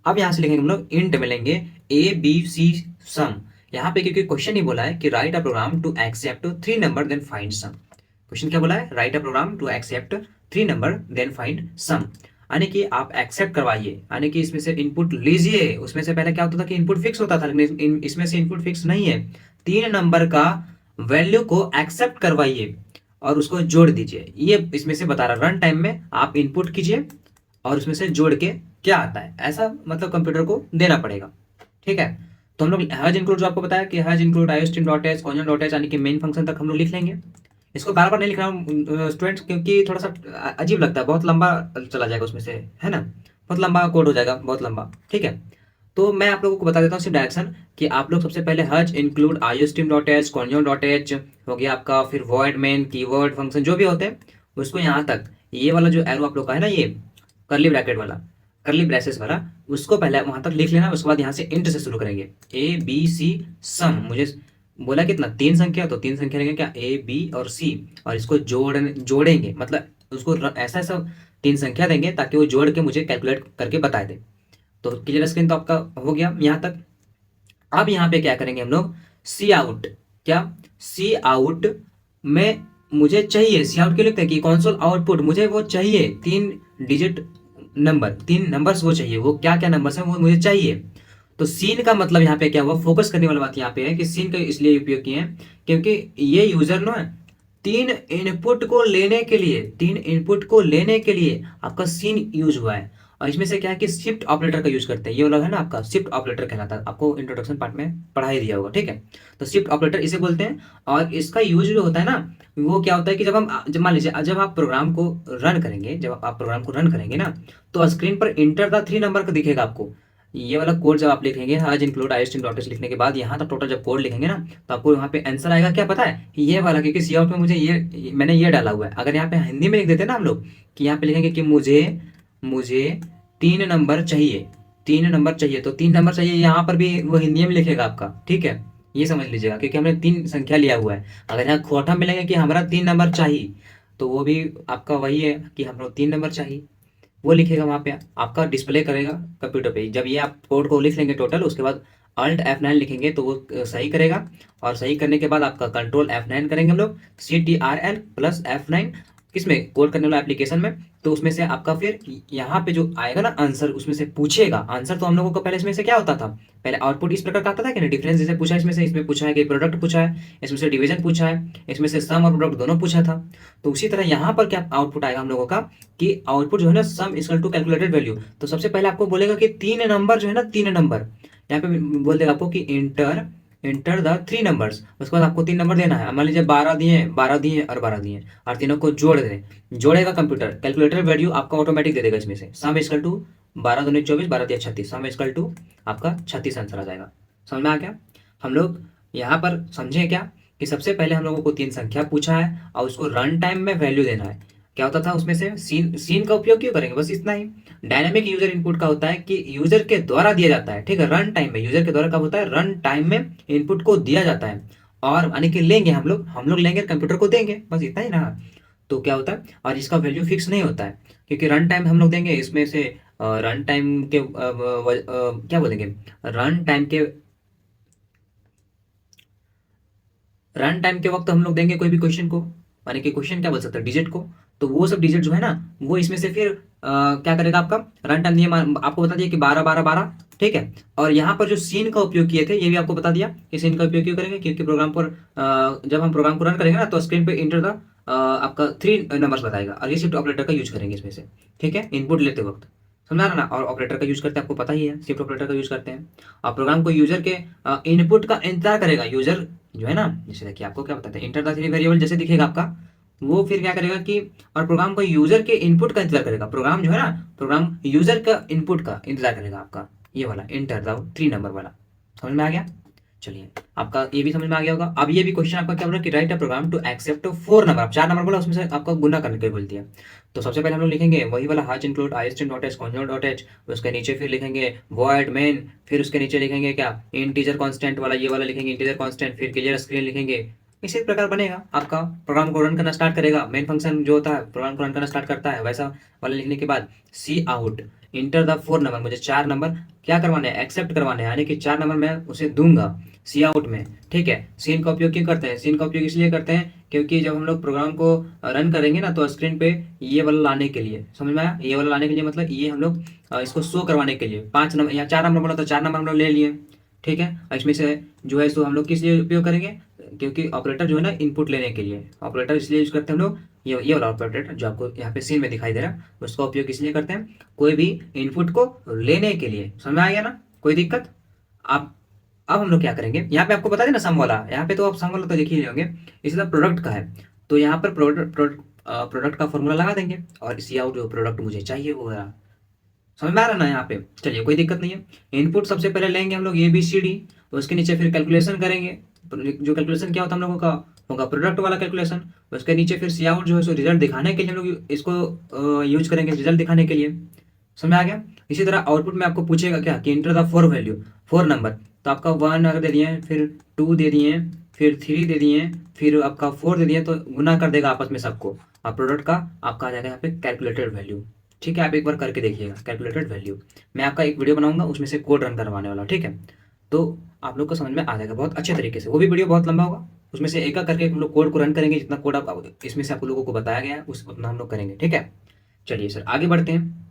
अब यहाँ से लिखेंगे हम लोग इंट में लेंगे ए बी सी सम। यहाँ पे क्योंकि क्वेश्चन ही बोला है कि write a program to accept 3 number then find sum. Question क्या बोला है, write a program to accept 3 number then find sum, यानी कि आप एक्सेप्ट करवाइए, यानी कि इसमें से इनपुट लीजिए। उसमें से पहले क्या होता था कि इनपुट फिक्स होता था, लेकिन इसमें से इनपुट फिक्स नहीं है। 3 नंबर का वैल्यू को एक्सेप्ट करवाइए और उसको जोड़ दीजिए, ये इसमें से बता रहा, रन टाइम में आप इनपुट कीजिए और उसमें से जोड़ के क्या आता है, ऐसा मतलब कंप्यूटर को देना पड़ेगा, ठीक है। तो हम लोग हैज इंक्लूड जो आपको बताया कि hash include iostream dot h conio dot h, यानी कि मेन फंक्शन तक हम लोग लिख लेंगे। इसको बार बार नहीं लिख रहा हूँ स्टूडेंट्स, क्योंकि थोड़ा सा अजीब लगता है, बहुत लंबा चला जाएगा उसमें से, है ना, बहुत लंबा कोड हो जाएगा, बहुत लंबा, ठीक है। तो मैं आप लोगों को बता देता हूँ सिर्फ डायरेक्शन, कि आप लोग सबसे पहले hash include iostream dot h conio dot h हो गया आपका, फिर वॉइड मेन कीवर्ड फंक्शन जो भी होते हैं उसको यहाँ तक, ये वाला जो एरो आप लोग का है ना, ये करली ब्रैकेट वाला, करली ब्रेसेस वाला, उसको पहले वहां तक लिख लेना। उसके बाद यहाँ से इंट से शुरू करेंगे, ए बी सी सम। मुझे बोला कितना, 3 संख्या, तो 3 संख्या लेंगे क्या, ए बी और सी, और इसको जोड़ेंगे, मतलब उसको ऐसा ऐसा 3 संख्या देंगे ताकि वो जोड़ के मुझे कैलकुलेट करके बता दे। तो क्लियर स्क्रीन तो आपका हो गया यहाँ तक। अब यहाँ पे क्या करेंगे हम लोग, सी आउट, क्या सी आउट में मुझे चाहिए, सी आउट के लिखते हैं कि कंसोल आउटपुट मुझे वो चाहिए, 3 डिजिट नंबर, 3 नंबर्स वो चाहिए, वो क्या क्या नंबर्स हैं वो मुझे चाहिए। तो सीन का मतलब यहाँ पे क्या हुआ, फोकस करने वाली बात यहाँ पे है कि सीन का इसलिए उपयोग किए हैं क्योंकि ये यूजर ना 3 इनपुट को लेने के लिए, 3 इनपुट को लेने के लिए आपका सीन यूज हुआ है। और इसमें से क्या है कि शिफ्ट ऑपरेटर का यूज करते हैं, ये वाला है ना आपका शिफ्ट ऑपरेटर कहलाता है, आपको इंट्रोडक्शन पार्ट में पढ़ा ही दिया होगा, ठीक है। तो शिफ्ट ऑपरेटर इसे बोलते हैं। और इसका यूज जो होता है ना, वो क्या होता है कि जब मान लीजिए जब आप प्रोग्राम को रन करेंगे, जब आप प्रोग्राम को रन करेंगे ना, तो स्क्रीन पर इंटर द 3 नंबर का दिखेगा आपको। ये वाला कोड जब आप लिखेंगे आज इंक्लूड आईएसटी डॉट एच लिखने के बाद यहाँ तक टोटल जब कोड लिखेंगे ना, तो आपको यहाँ पे आंसर आएगा, क्या पता है, ये वाला, क्योंकि सी आउट में मुझे ये मैंने ये डाला हुआ है। अगर यहाँ पे हिंदी में लिख देते ना हम लोग, कि यहाँ पे लिखेंगे कि मुझे मुझे 3 नंबर चाहिए, 3 नंबर चाहिए, तो 3 नंबर चाहिए, यहाँ पर भी वो हिंदी में लिखेगा आपका, ठीक है। ये समझ लीजिएगा, क्योंकि हमने 3 संख्या लिया हुआ है। अगर यहाँ खोटा मिलेंगे कि हमारा 3 नंबर चाहिए, तो वो भी आपका वही है कि हम लोग 3 नंबर चाहिए, वो लिखेगा वहाँ पे, आपका डिस्प्ले करेगा कंप्यूटर पे। जब ये आप कोड को लिख लेंगे टोटल, उसके बाद अल्ट F9 लिखेंगे तो वो सही करेगा। और सही करने के बाद आपका कंट्रोल F9 करेंगे हम लोग, CTRL प्लस F9, किसमें, कोड करने वाला एप्लीकेशन में। तो उसमें से आपका फिर यहाँ पे जो आएगा ना आंसर, उसमें से पूछेगा आंसर। तो हम लोगों को पहले इसमें से क्या होता था, पहले आउटपुट इस प्रकार का आता था कि डिफरेंस जैसे पूछा, इसमें पूछा है कि प्रोडक्ट पूछा है, इसमें से डिवीजन पूछा है, इसमें से सम और प्रोडक्ट दोनों पूछा था। तो उसी तरह यहाँ पर क्या आउटपुट आएगा हम लोगों का, कि आउटपुट जो है ना sum equal to calculated value. तो सबसे पहले आपको बोलेगा कि 3 नंबर जो है ना, 3 नंबर यहाँ पे बोल देगा आपको कि इंटर द 3 नंबर्स। उसके बाद आपको 3 नंबर देना है, मान लीजिए 12 दिए, 12 दिए और 12 दिए, और तीनों को जोड़ दें, जोड़ेगा कंप्यूटर, कैलकुलेटर वैल्यू आपका ऑटोमेटिक दे देगा इसमें से। सम इक्वल टू 12 दूनी 24, 12 दिया 36, सम इक्वल टू आपका 36 आंसर आ जाएगा। समझ में आ गया। हम लोग यहाँ पर समझे क्या कि सबसे पहले हम लोगों को 3 संख्या पूछा है और उसको रन टाइम में वैल्यू देना है। क्या होता था उसमें से, सीन का उपयोग क्यों करेंगे, बस इतना ही। डायनेमिक यूजर इनपुट का होता है कि यूजर के द्वारा दिया जाता है, ठीक है, रन टाइम में, यूजर के द्वारा कब होता है, रन टाइम में इनपुट को दिया जाता है। और यानी कि लेंगे हम लोग लेंगे कंप्यूटर को देंगे, बस इतना ही ना। तो क्या होता है, और इसका वैल्यू फिक्स नहीं होता है, क्योंकि रन टाइम हम लोग देंगे, इसमें से रन टाइम के क्या बोलेंगे, रन टाइम के रन टाइम के वक्त हम लोग देंगे कोई भी क्वेश्चन को, माने कि क्वेश्चन क्या बोल सकते हैं, डिजिट को। तो वो सब डिजिट जो है ना, वो इसमें से फिर क्या करेगा, आपका रन टाइम दिए, आपको बता दिया कि 12 12 12, ठीक है। और यहाँ पर जो सीन का उपयोग किए थे, ये भी आपको बता दिया कि सीन का उपयोग क्यों करेंगे, क्योंकि प्रोग्राम पर जब हम प्रोग्राम को रन करेंगे ना, तो स्क्रीन पे इंटर द आपका 3 नंबर्स बताएगा, और ये शिफ्ट ऑपरेटर का यूज करेंगे इसमें से, ठीक है, इनपुट लेते वक्त। समझा ना। और ऑपरेटर का यूज करते हैं, आपको पता ही है, शिफ्ट ऑपरेटर का यूज करते हैं। और प्रोग्राम को यूजर के इनपुट का इंतजार करेगा। यूजर जो है ना, जैसे देखिए आपको क्या बताते हैं, इंटर द थ्री वेरिएबल जैसे दिखेगा आपका, वो फिर क्या करेगा कि और प्रोग्राम को यूजर के इनपुट का इंतजार करेगा। प्रोग्राम जो है ना, प्रोग्राम यूजर का इनपुट का इंतजार करेगा आपका, ये वाला इंटर द थ्री नंबर वाला। समझ में आ गया? चलिए, आपका ये भी समझ में आ गया होगा। अब ये भी क्वेश्चन आपका क्या बोला कि write a program to accept four number. अब 4 नंबर बोला, उसमें से आपका गुना करने के लिए बोल दिया। तो सबसे पहले हम लोग लिखेंगे वही वाला hash include iostream dot h कॉन्जोनेंट डॉट एच। उसके नीचे फिर लिखेंगे वॉइड मेन, फिर उसके नीचे लिखेंगे क्या, इंटीजर कांस्टेंट वाला, ये वाला लिखेंगे इंटीजर कांस्टेंट, फिर क्लियर स्क्रीन लिखेंगे। इसी प्रकार बनेगा आपका, प्रोग्राम को रन करना स्टार्ट करेगा। मेन फंक्शन जो होता है प्रोग्राम को रन करना स्टार्ट करता है, वैसा वाला लिखने के बाद c out enter the four number, मुझे 4 नंबर क्या करवाने हैं, एक्सेप्ट करवाने हैं, यानी कि 4 नंबर मैं उसे दूंगा सी आउट में। ठीक है, सीन का उपयोग क्यों करते हैं, सीन का उपयोग इसलिए करते हैं क्योंकि जब हम लोग प्रोग्राम को रन करेंगे ना, तो स्क्रीन पे ये वाला लाने के लिए, समझ में आया, ये वाला लाने के लिए मतलब ये हम लोग इसको शो करवाने के लिए 5 नंबर या 4 नंबर बोला तो 4 नंबर हम लोग ले लिए। ठीक है, और इसमें से जो है सो हम लोग किस लिए उपयोग करेंगे, क्योंकि ऑपरेटर जो है ना इनपुट लेने के लिए, ऑपरेटर इसलिए यूज करते हैं हम लोग, ये वाला ऑपरेटर जो आपको यहाँ पे सीन में दिखाई दे रहा है, उसका उपयोग इसलिए करते हैं कोई भी इनपुट को लेने के लिए। समझ में आ गया ना, कोई दिक्कत? आप अब हम लोग क्या करेंगे, यहाँ पे आपको बता देना सम वाला, यहाँ पे तो आप सम वाला तो देख ही होंगे, इसी तरह प्रोडक्ट का है, तो यहाँ पर प्रोडक्ट का फॉर्मूला लगा देंगे और सी आउट जो प्रोडक्ट मुझे चाहिए वो रहा। समझ में आ रहा ना यहाँ पे? चलिए, कोई दिक्कत नहीं है। इनपुट सबसे पहले लेंगे हम लोग ए बी सी डी, उसके नीचे फिर कैलकुलेशन करेंगे। जो कैलकुलेशन क्या होता है हम लोगों का, होगा प्रोडक्ट वाला कैलकुलेशन। उसके नीचे फिर सी आउट जो है सो रिजल्ट दिखाने के लिए हम लोग इसको यूज करेंगे, रिजल्ट दिखाने के लिए। समझ में आ गया? इसी तरह आउटपुट में आपको पूछेगा क्या कि inter the four value, four number, तो आपका 1 अगर दे दिए हैं, फिर 2 दे दिए हैं, फिर 3 दे दिए हैं, फिर आपका 4 दे दिए, तो गुना कर देगा आपस में सबको, और प्रोडक्ट का आपका आ जाएगा यहाँ पे कैलकुलेटेड वैल्यू। ठीक है, आप एक बार करके देखिएगा कैलकुलेटेड वैल्यू। मैं आपका एक वीडियो बनाऊंगा, उसमें से कोड रन करवाने वाला। ठीक है, तो आप लोग को समझ में आ जाएगा बहुत अच्छे तरीके से। वो भी वीडियो बहुत लंबा होगा, उसमें से एक करके हम लोग कोड को रन करेंगे। जितना कोड आप इसमें से आप लोगों को बताया गया है उस उतना हम लोग करेंगे। ठीक है, चलिए सर आगे बढ़ते हैं।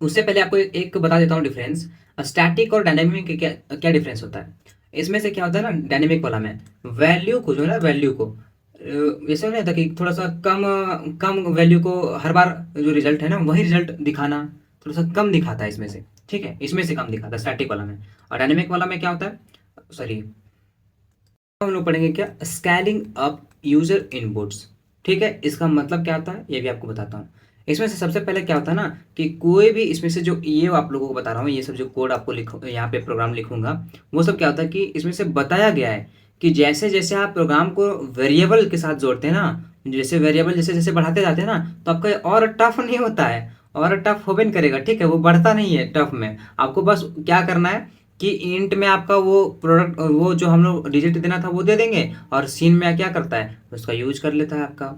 उससे पहले आपको एक बता देता हूँ डिफरेंस, स्टैटिक और डायनेमिक के क्या क्या डिफरेंस होता है। इसमें से क्या होता है ना, डायनेमिक वाला में वैल्यू को जो है ना, वैल्यू को वैसे नहीं था कि थोड़ा सा कम कम वैल्यू को हर बार जो रिजल्ट है ना वही रिजल्ट दिखाना थोड़ा सा कम दिखाता है इसमें से। ठीक है, इसमें से कम दिखाता है स्टैटिक वाला में। और डायनेमिक वाला में क्या होता है, सॉरी हम लोग पढ़ेंगे क्या, स्केलिंग अप यूजर इनपुट्स। ठीक है, इसका मतलब क्या होता है ये भी आपको बताता हूँ। इसमें से सबसे पहले क्या होता है ना कि कोई भी इसमें से जो ये आप लोगों को बता रहा हूँ, ये सब जो कोड आपको लिखो यहाँ पे प्रोग्राम लिखूंगा, वो सब क्या होता है कि इसमें से बताया गया है कि जैसे जैसे आप प्रोग्राम को वेरिएबल के साथ जोड़ते हैं ना, जैसे वेरिएबल जैसे जैसे बढ़ाते जाते हैं ना, तो आपका और टफ नहीं होता है, और टफ हो भी नहीं करेगा। ठीक है, वो बढ़ता नहीं है टफ में। आपको बस क्या करना है कि इंट में आपका वो प्रोडक्ट, वो जो हम लोग डिजिट देना था वो दे देंगे, और सीन में क्या करता है उसका यूज कर लेता है आपका।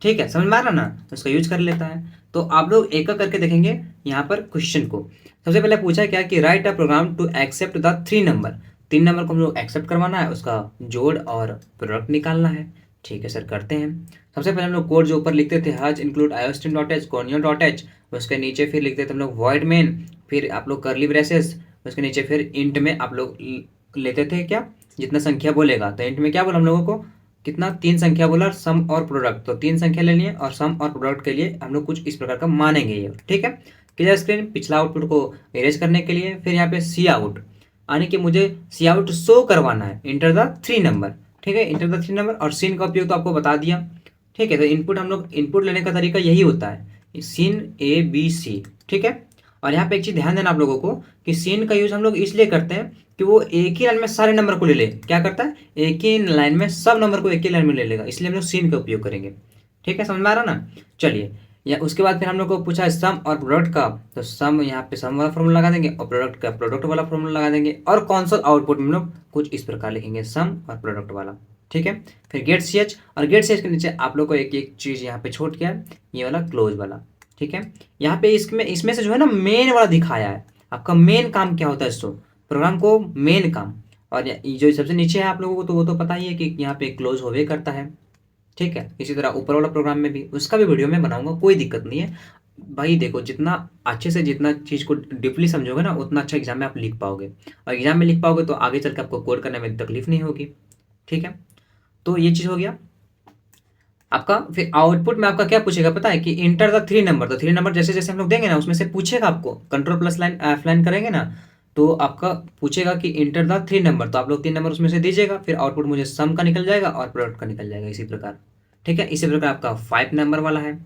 ठीक है, समझ में आ रहा ना, उसका यूज कर लेता है। तो आप लोग एक एक करके देखेंगे यहाँ पर क्वेश्चन को। सबसे पहले पूछा है क्या कि write a program to accept the three number, 3 number को हम लोग एक्सेप्ट करवाना है, उसका जोड़ और प्रोडक्ट निकालना है। ठीक है सर, करते हैं। सबसे पहले हम लोग कोड जो ऊपर लिखते थे hash include iostream dot h conio dot h, उसके नीचे फिर लिखते थे हम लोग वॉइड मेन, फिर आप लोग करली ब्रेसेस, उसके नीचे फिर इंट में आप लोग लेते थे क्या, जितना संख्या बोलेगा। तो इंट में क्या बोला हम लोगों को, कितना, 3 संख्या बोला, सम और प्रोडक्ट, तो 3 संख्या लेनी है, और सम और प्रोडक्ट के लिए हम लोग कुछ इस प्रकार का मानेंगे ये। ठीक है, क्लियर स्क्रीन, पिछला आउटपुट को इरेज करने के लिए फिर यहाँ पे सी आउट, यानी कि मुझे सी आउट शो करवाना है, इंटर द थ्री नंबर। ठीक है, इंटर द थ्री नंबर, और सीन का उपयोग तो आपको बता दिया। ठीक है, तो इनपुट हम लोग इनपुट लेने का तरीका यही होता है, सीन ए बी सी। ठीक है, और यहाँ पे एक चीज ध्यान देना आप लोगों को कि सीन का यूज हम लोग इसलिए करते हैं कि वो एक ही लाइन में सारे नंबर को ले ले, क्या करता है एक ही लाइन में सब नंबर को एक ही लाइन में ले लेगा, इसलिए हम लोग सीन का उपयोग करेंगे। ठीक है, समझ में आ रहा ना। चलिए, या उसके बाद फिर हम लोग को पूछा है सम और प्रोडक्ट का, तो सम यहाँ पे सम वाला फॉर्मूला लगा देंगे, और प्रोडक्ट का प्रोडक्ट वाला फॉर्मूला लगा देंगे, और कौन आउटपुट में हम लोग कुछ इस प्रकार लिखेंगे, सम और प्रोडक्ट वाला। ठीक है, फिर गेट सी एच, और गेट सी एच के नीचे आप लोग को एक एक चीज यहाँ पे छूट गया, ये वाला क्लोज वाला। ठीक है, यहाँ पे इसमें से जो है ना मेन वाला दिखाया है, आपका मेन काम क्या होता है, इसको प्रोग्राम को मेन काम। और जो सबसे नीचे है आप लोगों को तो वो तो पता ही है कि यहाँ पे क्लोज होवे करता है। ठीक है, इसी तरह ऊपर वाला प्रोग्राम में भी, उसका भी वीडियो में बनाऊंगा, कोई दिक्कत नहीं है भाई। देखो, जितना अच्छे से जितना चीज़ को डीपली समझोगे ना, उतना अच्छा एग्जाम में आप लिख पाओगे, और एग्जाम में लिख पाओगे तो आगे चल के आपको कोड करने में तकलीफ नहीं होगी। ठीक है, तो ये चीज़ हो गया। आपका फिर आउटपुट में आपका क्या पूछेगा पता है कि इंटर द थ्री नंबर। तो थ्री नंबर जैसे जैसे हम लोग देंगे ना उसमें से पूछेगा आपको, control plus line F line करेंगे ना तो आपका पूछेगा कि इंटर द थ्री नंबर, तो आप लोग तीन नंबर उसमें से दीजिएगा, फिर आउटपुट मुझे सम का निकल जाएगा और प्रोडक्ट का निकल जाएगा इसी प्रकार। ठीक है, इसी प्रकार आपका 5 नंबर वाला है,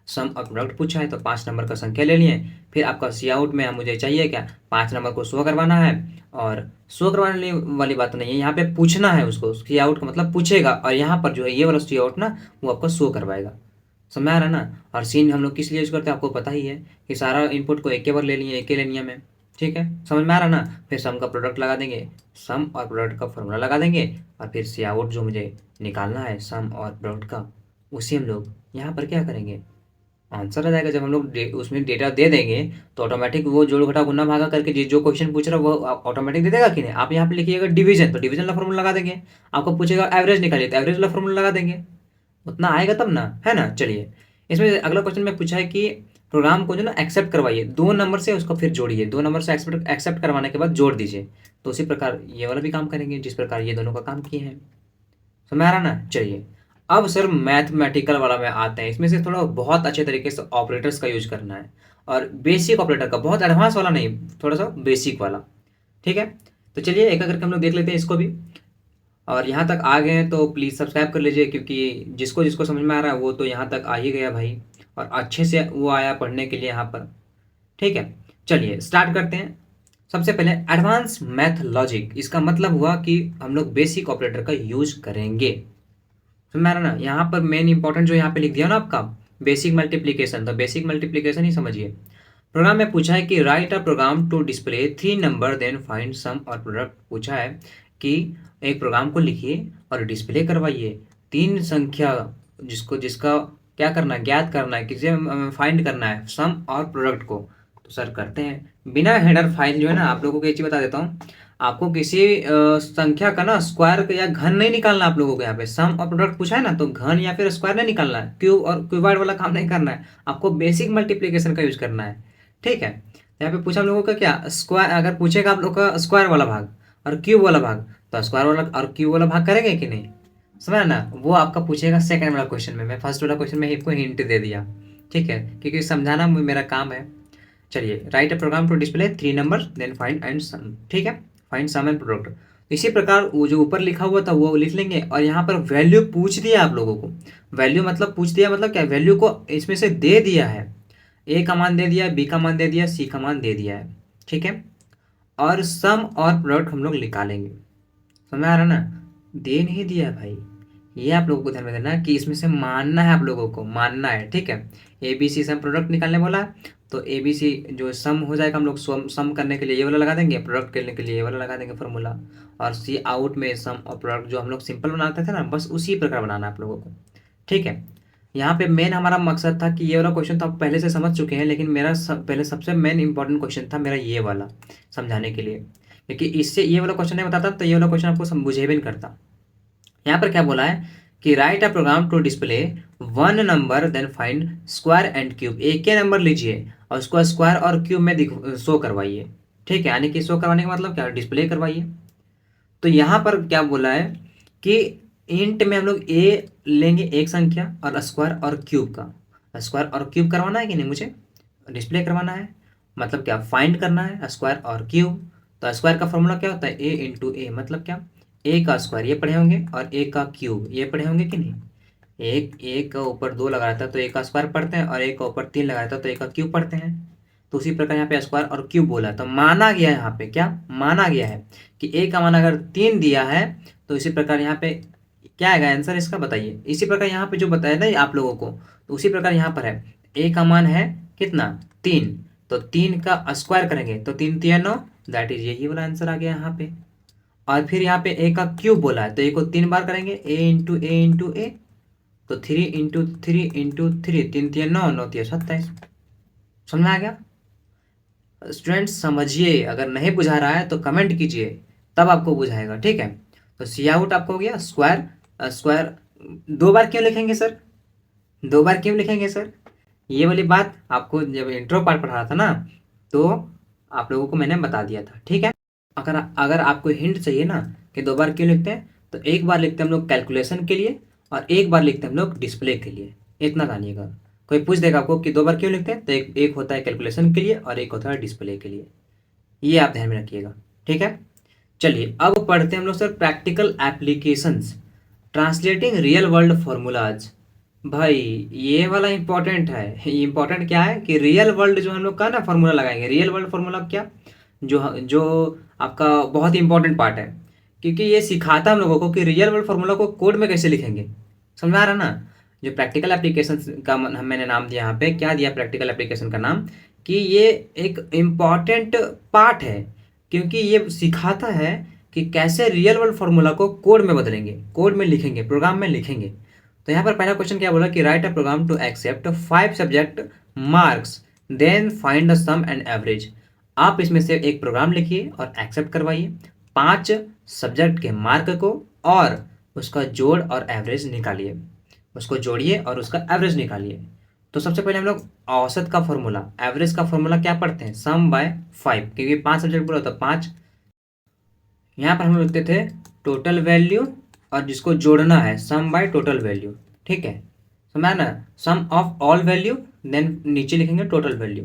सम और प्रोडक्ट पूछा है तो 5 नंबर का संख्या ले लिए। फिर आपका सी आउट में मुझे चाहिए क्या, 5 नंबर को शो करवाना है, और शो करवाने वाली बात नहीं है, यहाँ पे पूछना है उसको, सी आउट का मतलब पूछेगा, और यहाँ पर जो है ये वाला सी आउट ना वो आपको शो करवाएगा। समझ में आ रहा है ना। और सीन हम लोग किस लिए यूज करते हैं आपको पता ही है कि सारा इनपुट को एक के बार ले लिए, एक ही लेनिया में। ठीक है, समझ में आ रहा है ना। फिर सम का प्रोडक्ट लगा देंगे, सम और प्रोडक्ट का फॉर्मूला लगा देंगे, और फिर सी आउट जो मुझे निकालना है सम और प्रोडक्ट का, उसी हम लोग यहाँ पर क्या करेंगे, आंसर आ जाएगा। जब हम लोग उसमें डेटा दे देंगे तो ऑटोमेटिक वो जोड़ घटा गुना भागा करके जो क्वेश्चन पूछ रहा है वो ऑटोमेटिक दे देगा कि नहीं। आप यहाँ पे लिखिएगा डिवीजन, तो डिवीजन वाला फॉर्मूला लगा देंगे। आपको पूछेगा एवरेज निकालिए, तो एवरेज वाला फॉर्मूला लगा देंगे, उतना आएगा तब ना, है ना। चलिए, इसमें अगला क्वेश्चन में पूछा है कि प्रोग्राम को जो ना एक्सेप्ट करवाइए, 2 नंबर से उसको फिर जोड़िए, 2 नंबर से एक्सेप्ट करवाने के बाद जोड़ दीजिए। तो उसी प्रकार ये वाला भी काम करेंगे जिस प्रकार ये दोनों का काम किए हैं। समझ में आ रहा ना। चलिए, अब सर मैथमेटिकल वाला में आते हैं। इसमें से थोड़ा बहुत अच्छे तरीके से ऑपरेटर्स का यूज करना है, और बेसिक ऑपरेटर का, बहुत एडवांस वाला नहीं, थोड़ा सा बेसिक वाला। ठीक है, तो चलिए एक करके हम लोग देख लेते हैं इसको भी। और यहाँ तक आ गए हैं तो प्लीज़ सब्सक्राइब कर लीजिए, क्योंकि जिसको जिसको समझ में आ रहा है वो तो यहाँ तक आ ही गया भाई, और अच्छे से वो आया पढ़ने के लिए यहाँ पर। ठीक है, चलिए स्टार्ट करते हैं। सबसे पहले एडवांस मैथ लॉजिक, इसका मतलब हुआ कि हम लोग बेसिक ऑपरेटर का यूज करेंगे। समझ में आ रहा ना। यहाँ पर मेन इंपॉर्टेंट जो यहाँ पे लिख दिया ना आपका बेसिक मल्टीप्लीकेशन, तो बेसिक मल्टीप्लीकेशन ही समझिए। प्रोग्राम में पूछा है कि write a program to display three number then find sum और प्रोडक्ट। पूछा है कि एक प्रोग्राम को लिखिए और डिस्प्ले करवाइए तीन संख्या, जिसको जिसका क्या करना है, ज्ञात करना है, किसे फाइंड करना है, सम और प्रोडक्ट को। तो सर करते हैं। बिना हेडर फाइल जो है ना, आप लोगों को एक चीज़ बता देता हूँ, आपको किसी संख्या का ना स्क्वायर या घन नहीं निकालना। आप लोगों को यहाँ पे सम और प्रोडक्ट पूछा है ना, तो घन या फिर स्क्वायर नहीं निकालना है, क्यूब और क्यूबॉइड वाला काम नहीं करना है, आपको बेसिक मल्टीप्लीकेशन का यूज करना है। ठीक है, यहाँ पे पूछा हम लोगों का क्या, स्क्वायर। अगर पूछेगा आप लोग का स्क्वायर वाला भाग और क्यूब वाला भाग, तो स्क्वायर वाला और क्यूब वाला भाग करेंगे कि नहीं, समझ ना। वो आपका पूछेगा सेकंड वाला क्वेश्चन में। मैं फर्स्ट वाला क्वेश्चन में आपको हिंट दे दिया, ठीक है, क्योंकि समझाना मेरा काम है। चलिए, write a program to display three number then find and sum. ठीक है, फाइंड सम एंड प्रोडक्ट। इसी प्रकार वो जो ऊपर लिखा हुआ था वो लिख लेंगे, और यहाँ पर वैल्यू पूछ दिया आप लोगों को। वैल्यू मतलब पूछ दिया मतलब क्या, वैल्यू को इसमें से दे दिया है। ए का मान दे दिया, बी का मान दे दिया, सी का मान दे दिया है। ठीक है, और सम और प्रोडक्ट हम लोग निकालेंगे। समझ में आ रहा ना। दे नहीं दिया भाई, ये आप लोगों को ध्यान में देना है कि इसमें से मानना है, आप लोगों को मानना है। ठीक है, A B C some product निकालने बोला है, तो ए बी सी जो सम हो जाएगा, हम लोग सम करने के लिए ये वाला लगा देंगे, प्रोडक्ट करने के लिए ये वाला लगा देंगे फॉर्मूला। और सी आउट में सम और प्रोडक्ट जो हम लोग सिंपल बनाते थे ना, बस उसी प्रकार बनाना है आप लोगों को। ठीक है, यहाँ पे मेन हमारा मकसद था कि ये वाला क्वेश्चन तो आप पहले से समझ चुके हैं, लेकिन मेरा पहले सबसे मेन इंपॉर्टेंट क्वेश्चन था मेरा ये वाला समझाने के लिए, क्योंकि इससे ये वाला क्वेश्चन नहीं बताता तो ये वाला क्वेश्चन आपको समझे भी नहीं करता। यहाँ पर क्या बोला है कि write a program to display one number then find square and cube. एक ही नंबर लीजिए और उसको स्क्वायर और क्यूब में शो करवाइए। ठीक है, यानी कि शो करवाने का मतलब क्या, डिस्प्ले करवाइए। तो यहाँ पर क्या बोला है कि इंट में हम लोग ए लेंगे एक संख्या, और स्क्वायर और क्यूब का, स्क्वायर और क्यूब करवाना है कि नहीं, मुझे डिस्प्ले करवाना है। मतलब क्या, फाइंड करना है स्क्वायर और क्यूब। तो स्क्वायर का फॉर्मूला क्या होता है, ए इंटू ए, मतलब क्या, ए का स्क्वायर ये पढ़े होंगे और ए का क्यूब ये पढ़े होंगे कि नहीं। एक एक का ऊपर दो लगा रहता है तो ए का स्क्वायर पढ़ते हैं, और एक का ऊपर तीन लगा रहता है तो ए का क्यूब पढ़ते हैं। तो उसी प्रकार यहाँ पे स्क्वायर और क्यूब बोला है, तो माना गया है यहाँ पे, क्या माना गया है कि ए का मान अगर 3 दिया है, तो इसी प्रकार यहाँ पे क्या आएगा आंसर इसका, बताइए। इसी प्रकार यहाँ पे जो बताया था आप लोगों को, तो उसी प्रकार यहाँ पर है, ए का मान है कितना, 3, तो 3 का स्क्वायर करेंगे तो 3 3 9, दैट इज यही वाला आंसर आ गया यहाँ पे। और फिर यहाँ पे ए का क्यूब बोला है, तो ए को 3 बार करेंगे, ए इंटू ए इंटू ए, तो 3 इंटू 3 तीन तीन नौ, नौ तीन 27। समझ में आ गया स्टूडेंट्स, समझिए। अगर नहीं बुझा रहा है तो कमेंट कीजिए, तब आपको बुझाएगा। ठीक है, तो सी आउट आपको हो गया स्क्वायर। स्क्वायर 2 बार क्यों लिखेंगे सर, 2 बार क्यों लिखेंगे सर, ये वाली बात आपको जब इंट्रो पार्ट पढ़ा रहा था ना, तो आप लोगों को मैंने बता दिया था। ठीक है, अगर अगर आपको हिंट चाहिए ना कि 2 बार क्यों लिखते हैं, तो एक बार लिखते हैं हम लोग कैलकुलेशन के लिए, और एक बार लिखते हैं हम लोग डिस्प्ले के लिए। इतना जानिएगा। कोई पूछ देगा आपको कि 2 बार क्यों लिखते हैं, तो एक होता है कैलकुलेशन के लिए और एक होता है डिस्प्ले के लिए। ये आप ध्यान में रखिएगा, ठीक है। चलिए अब पढ़ते हैं हम लोग sir practical applications, translating real world formulas. भाई ये वाला इंपॉर्टेंट है। इंपॉर्टेंट क्या है कि रियल वर्ल्ड जो हम लोग का ना फार्मूला लगाएंगे, रियल वर्ल्ड फार्मूला क्या, जो जो आपका बहुत ही इंपॉर्टेंट पार्ट है, क्योंकि ये सिखाता है हम लोगों को कि रियल वर्ल्ड फार्मूला को कोड में कैसे लिखेंगे। समझ में आ रहा ना। जो प्रैक्टिकल एप्लीकेशन का मैंने नाम दिया, यहाँ पे क्या दिया प्रैक्टिकल एप्लीकेशन का नाम, कि ये एक इम्पॉर्टेंट पार्ट है, क्योंकि ये सिखाता है कि कैसे रियल वर्ल्ड फार्मूला को कोड में बदलेंगे, कोड में लिखेंगे, प्रोग्राम में लिखेंगे। तो यहाँ पर पहला क्वेश्चन क्या बोला कि write a program to accept 5 subject marks then find the sum and average. आप इसमें से एक प्रोग्राम लिखिए और एक्सेप्ट करवाइए 5 सब्जेक्ट के मार्क को, और उसका जोड़ और एवरेज निकालिए। उसको जोड़िए और उसका एवरेज निकालिए। तो सबसे पहले हम लोग औसत का फॉर्मूला, एवरेज का फॉर्मूला क्या पढ़ते हैं, सम बाय 5, क्योंकि 5 सब्जेक्ट बोला तो 5। यहाँ पर हम लोग लिखते थे टोटल वैल्यू, और जिसको जोड़ना है सम बाय टोटल वैल्यू, ठीक है। समझा ना, सम ऑफ ऑल वैल्यू, देन नीचे लिखेंगे टोटल वैल्यू।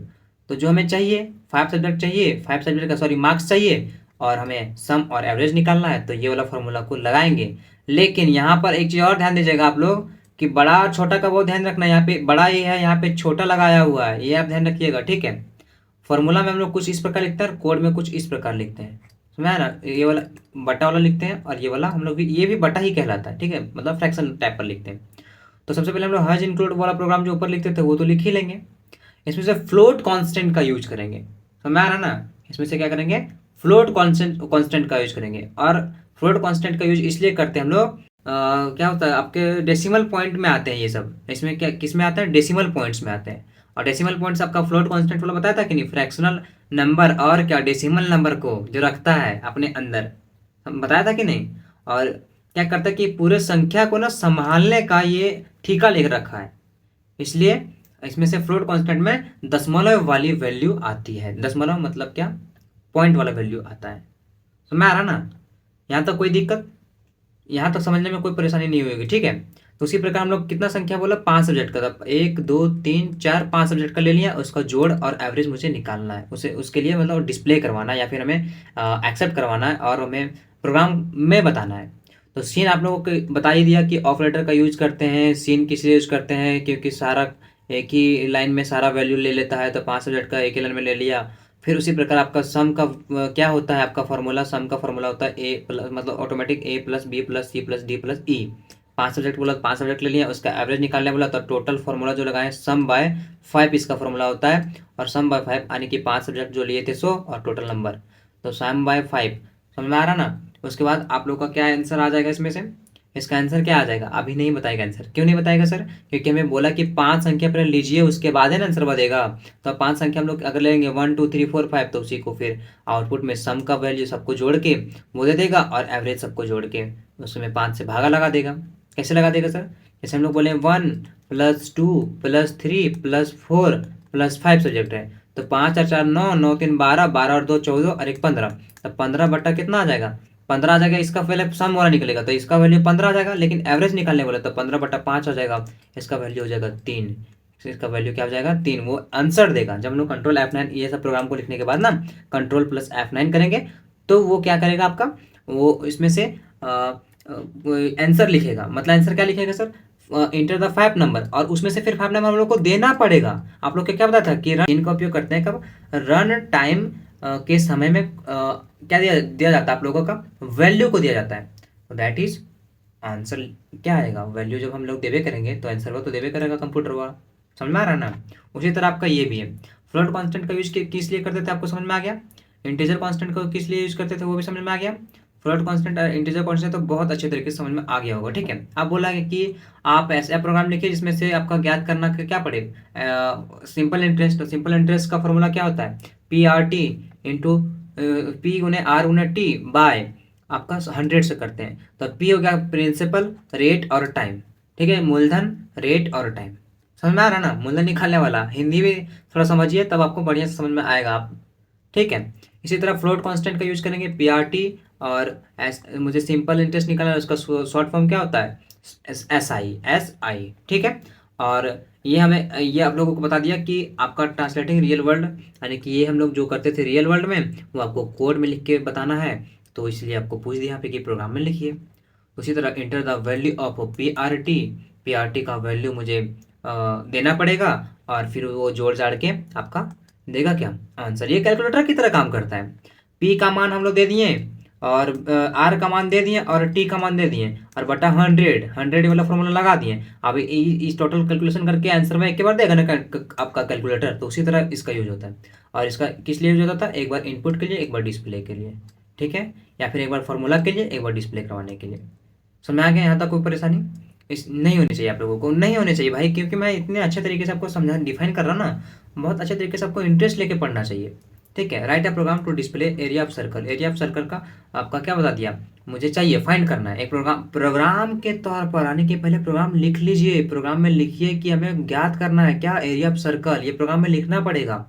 तो जो हमें चाहिए 5 सब्जेक्ट चाहिए, 5 सब्जेक्ट का सॉरी मार्क्स चाहिए, और हमें सम और एवरेज निकालना है, तो ये वाला फॉर्मूला को लगाएंगे। लेकिन यहाँ पर एक चीज़ और ध्यान दीजिएगा आप लोग, कि बड़ा और छोटा का बहुत ध्यान रखना है। यहाँ पे बड़ा ये है, यहाँ पे छोटा लगाया हुआ है, ये आप ध्यान रखिएगा, ठीक है। फॉर्मूला में हम लोग कुछ इस प्रकार लिखते हैं और कोड में कुछ इस प्रकार लिखते हैं। समझा ना, ये वाला बटा वाला लिखते हैं और ये वाला हम लोग भी, ये भी बटा ही कहलाता है, ठीक है, मतलब फ्रैक्शन टाइप पर लिखते हैं। तो सबसे पहले हम लोग हैज इंक्लूड वाला प्रोग्राम जो ऊपर लिखते थे वो तो लिख ही लेंगे। इसमें से फ्लोट कांस्टेंट का यूज करेंगे। समझ आ रहा ना, इसमें से क्या करेंगे, फ्लोट कांस्टेंट का यूज करेंगे। और फ्लोट कांस्टेंट का यूज इसलिए करते हैं हम लोग, क्या होता है आपके डेसिमल पॉइंट में आते हैं ये सब। इसमें क्या किस में आते हैं, डेसिमल पॉइंट्स में आते हैं। और डेसिमल पॉइंट्स आपका फ्लोट कांस्टेंट वाला बताया था कि नहीं, फ्रैक्शनल नंबर और क्या डेसिमल नंबर को जो रखता है अपने अंदर, हम बताया था कि नहीं। और क्या करता है कि पूरे संख्या को ना संभालने का ये ठेका ले रखा है, इसलिए इसमें से फ्लोट कांस्टेंट में दशमलव वाली वैल्यू आती है। दशमलव मतलब क्या, पॉइंट वाला वैल्यू आता है। समझ आ रहा ना, यहाँ तक कोई दिक्कत, यहाँ तक समझने में कोई परेशानी नहीं होगी, ठीक है। तो उसी प्रकार हम लोग कितना संख्या बोला, 5 सब्जेक्ट का था, 1 2 3 4 5 सब्जेक्ट का ले लिया, उसका जोड़ और एवरेज मुझे निकालना है। उसे उसके लिए मतलब डिस्प्ले करवाना है या फिर हमें एक्सेप्ट करवाना है और हमें प्रोग्राम में बताना है। तो सीन आप लोगों को बता ही दिया कि ऑपरेटर का यूज करते हैं। सीन किस लिए यूज करते हैं, क्योंकि सारा एक ही लाइन में सारा वैल्यू ले लेता है, तो 5 सब्जेक्ट का एक ही लाइन में ले लिया। फिर उसी प्रकार आपका सम का क्या होता है, आपका फॉर्मूला, सम का फॉर्मूला होता है ए प्लस मतलब automatic A plus B plus C plus D plus E. 5 subject बोला, 5 सब्जेक्ट ले लिया, उसका एवरेज निकालने बोला, तो टोटल फॉर्मूला जो लगाए सम बाय 5 इसका फॉर्मूला होता है। और सम बाय 5 यानी कि 5 सब्जेक्ट जो लिए थे 100 और टोटल नंबर, तो सम बाय 5। समझ में आ रहा ना। उसके बाद आप लोग का क्या आंसर आ जाएगा इसमें से, इसका आंसर क्या आ जाएगा, अभी नहीं बताएगा आंसर। क्यों नहीं बताएगा सर, क्योंकि हमें बोला कि 5 संख्या पहले लीजिए उसके बाद है ना आंसर बतेगा। तो 5 संख्या हम लोग अगर लेंगे 1 2 3 4 5, तो उसी को फिर आउटपुट में सम का वैल्यू सबको जोड़ के वो दे देगा, और एवरेज सबको जोड़ के उसमें 5 से भागा लगा देगा। कैसे लगा देगा सर, जैसे हम लोग बोले 1 + 2 + 3 + 4 + 5 सब्जेक्ट है, तो 5 और 4 9, 9 3 12, 12 और 2 14 और 1 15, तो 15 बट्टा कितना आ जाएगा, 15 आ जाएगा। इसका पहले सम वाला निकलेगा तो इसका वैल्यू 15 आ जाएगा, लेकिन एवरेज निकालने वाला तो 15/5 आ जाएगा। इसका वैल्यू हो जाएगा 3। इसका वैल्यू क्या हो जाएगा, 3। वो आंसर देगा। जब हम लोग कंट्रोल F9 ये सब प्रोग्राम को लिखने के बाद ना कंट्रोल प्लस F9 करेंगे, तो वो क्या करेगा आपका, वो इसमें से आंसर लिखेगा। मतलब आंसर क्या लिखेगा सर, इंटर द 5 नंबर, और उसमें से फिर 5 नंबर हम लोग को देना पड़ेगा। आप लोग को क्या पता था कि रन इनका उपयोग करते हैं कब, रन टाइम के समय में क्या दिया दिया जाता है, आप लोगों का वैल्यू को दिया जाता है। तो दैट इज आंसर क्या आएगा, वैल्यू जब हम लोग देवे करेंगे तो आंसर वो तो देवे करेगा कंप्यूटर वाला। समझ में आ रहा ना। उसी तरह आपका ये भी है, फ्लोट कांस्टेंट का यूज किस लिए करते थे आपको समझ में आ गया, इंटीजर कांस्टेंट को किस लिए यूज करते थे वो भी समझ में आ गया। फ्लोट कांस्टेंट और इंटीजर कांस्टेंट तो बहुत अच्छे तरीके से समझ में आ गया होगा, ठीक है। अब बोला कि आप ऐसा प्रोग्राम लिखिए जिसमें से आपका ज्ञात करना क्या पड़े, सिंपल इंटरेस्ट। तो सिंपल इंटरेस्ट का फॉर्मूला क्या होता है, PRT इंटू P/R/T बाय आपका 100 से करते हैं। तो P हो गया प्रिंसिपल, रेट और टाइम, ठीक है, मूलधन, रेट और टाइम। समझ में आ रहा ना, मूलधन निकालने वाला हिंदी भी थोड़ा समझिए तब आपको बढ़िया से समझ में आएगा आप, ठीक है। इसी तरह फ्लोट कांस्टेंट का यूज करेंगे, PRT और मुझे सिंपल इंटरेस्ट निकालना है, उसका शॉर्ट फॉर्म क्या होता है, SI। ठीक है। और ये आप लोगों को बता दिया कि आपका ट्रांसलेटिंग रियल वर्ल्ड, यानी कि ये हम लोग जो करते थे रियल वर्ल्ड में वो आपको कोड में लिख के बताना है, तो इसलिए आपको पूछ दिया यहाँ पे कि प्रोग्राम में लिखिए। उसी तरह enter the value of PRT का वैल्यू मुझे देना पड़ेगा, और फिर वो जोड़ जाड़ के आपका देगा क्या, आंसर। ये कैलकुलेटर की तरह काम करता है। P का मान हम लोग दे दिए, और R का मान दे दिए, और T का मान दे दिए, और बटा 100 वाला फॉर्मूला लगा दिए। अब इस टोटल कैलकुलेशन करके आंसर में एक के बार देगा ना आपका कैलकुलेटर, तो उसी तरह इसका यूज होता है। और इसका किस लिए यूज होता था, एक बार इनपुट के लिए, एक बार डिस्प्ले के लिए। ठीक है, या फिर एक बार फॉर्मूला के लिए, एक बार डिस्प्ले करवाने के लिए। समझ आ गया यहाँ तक, कोई परेशानी इस नहीं होनी चाहिए, आप लोगों को नहीं होनी चाहिए भाई, क्योंकि मैं इतने अच्छे तरीके से आपको समझा डिफाइन कर रहा ना, बहुत अच्छे तरीके से आपको इंटरेस्ट लेके पढ़ना चाहिए। ठीक है। Write a program to display area of circle. Area of circle का आपका क्या बता दिया, मुझे चाहिए फाइंड करना है एक प्रोग्राम के तौर पर आने के पहले प्रोग्राम लिख लीजिए। प्रोग्राम में लिखिए कि हमें ज्ञात करना है क्या, एरिया ऑफ सर्कल, ये प्रोग्राम में लिखना पड़ेगा।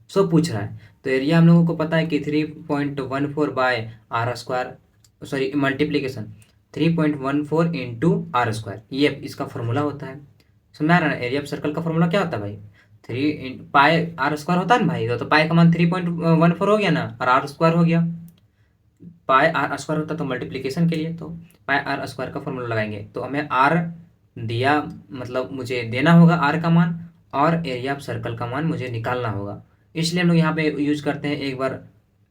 सो पूछ रहा है, तो एरिया हम लोगों को पता है कि 3.14 bye R², sorry multiplication 3.14 into R², ये इसका फॉर्मूला होता है। समझ आ रहा है ना, एरिया ऑफ सर्कल का फॉर्मूला क्या होता है भाई, 3 पाई R² होता है ना भाई, तो पाई का मान 3.14 हो गया ना, और R² हो गया। पाई R² होता तो मल्टीप्लीकेशन के लिए, तो पाई R² का फॉर्मूला लगाएंगे, तो हमें R दिया, मतलब मुझे देना होगा R का मान, और एरिया ऑफ सर्कल का मान मुझे निकालना होगा। इसलिए हम लोग यहाँ पे यूज करते हैं, एक बार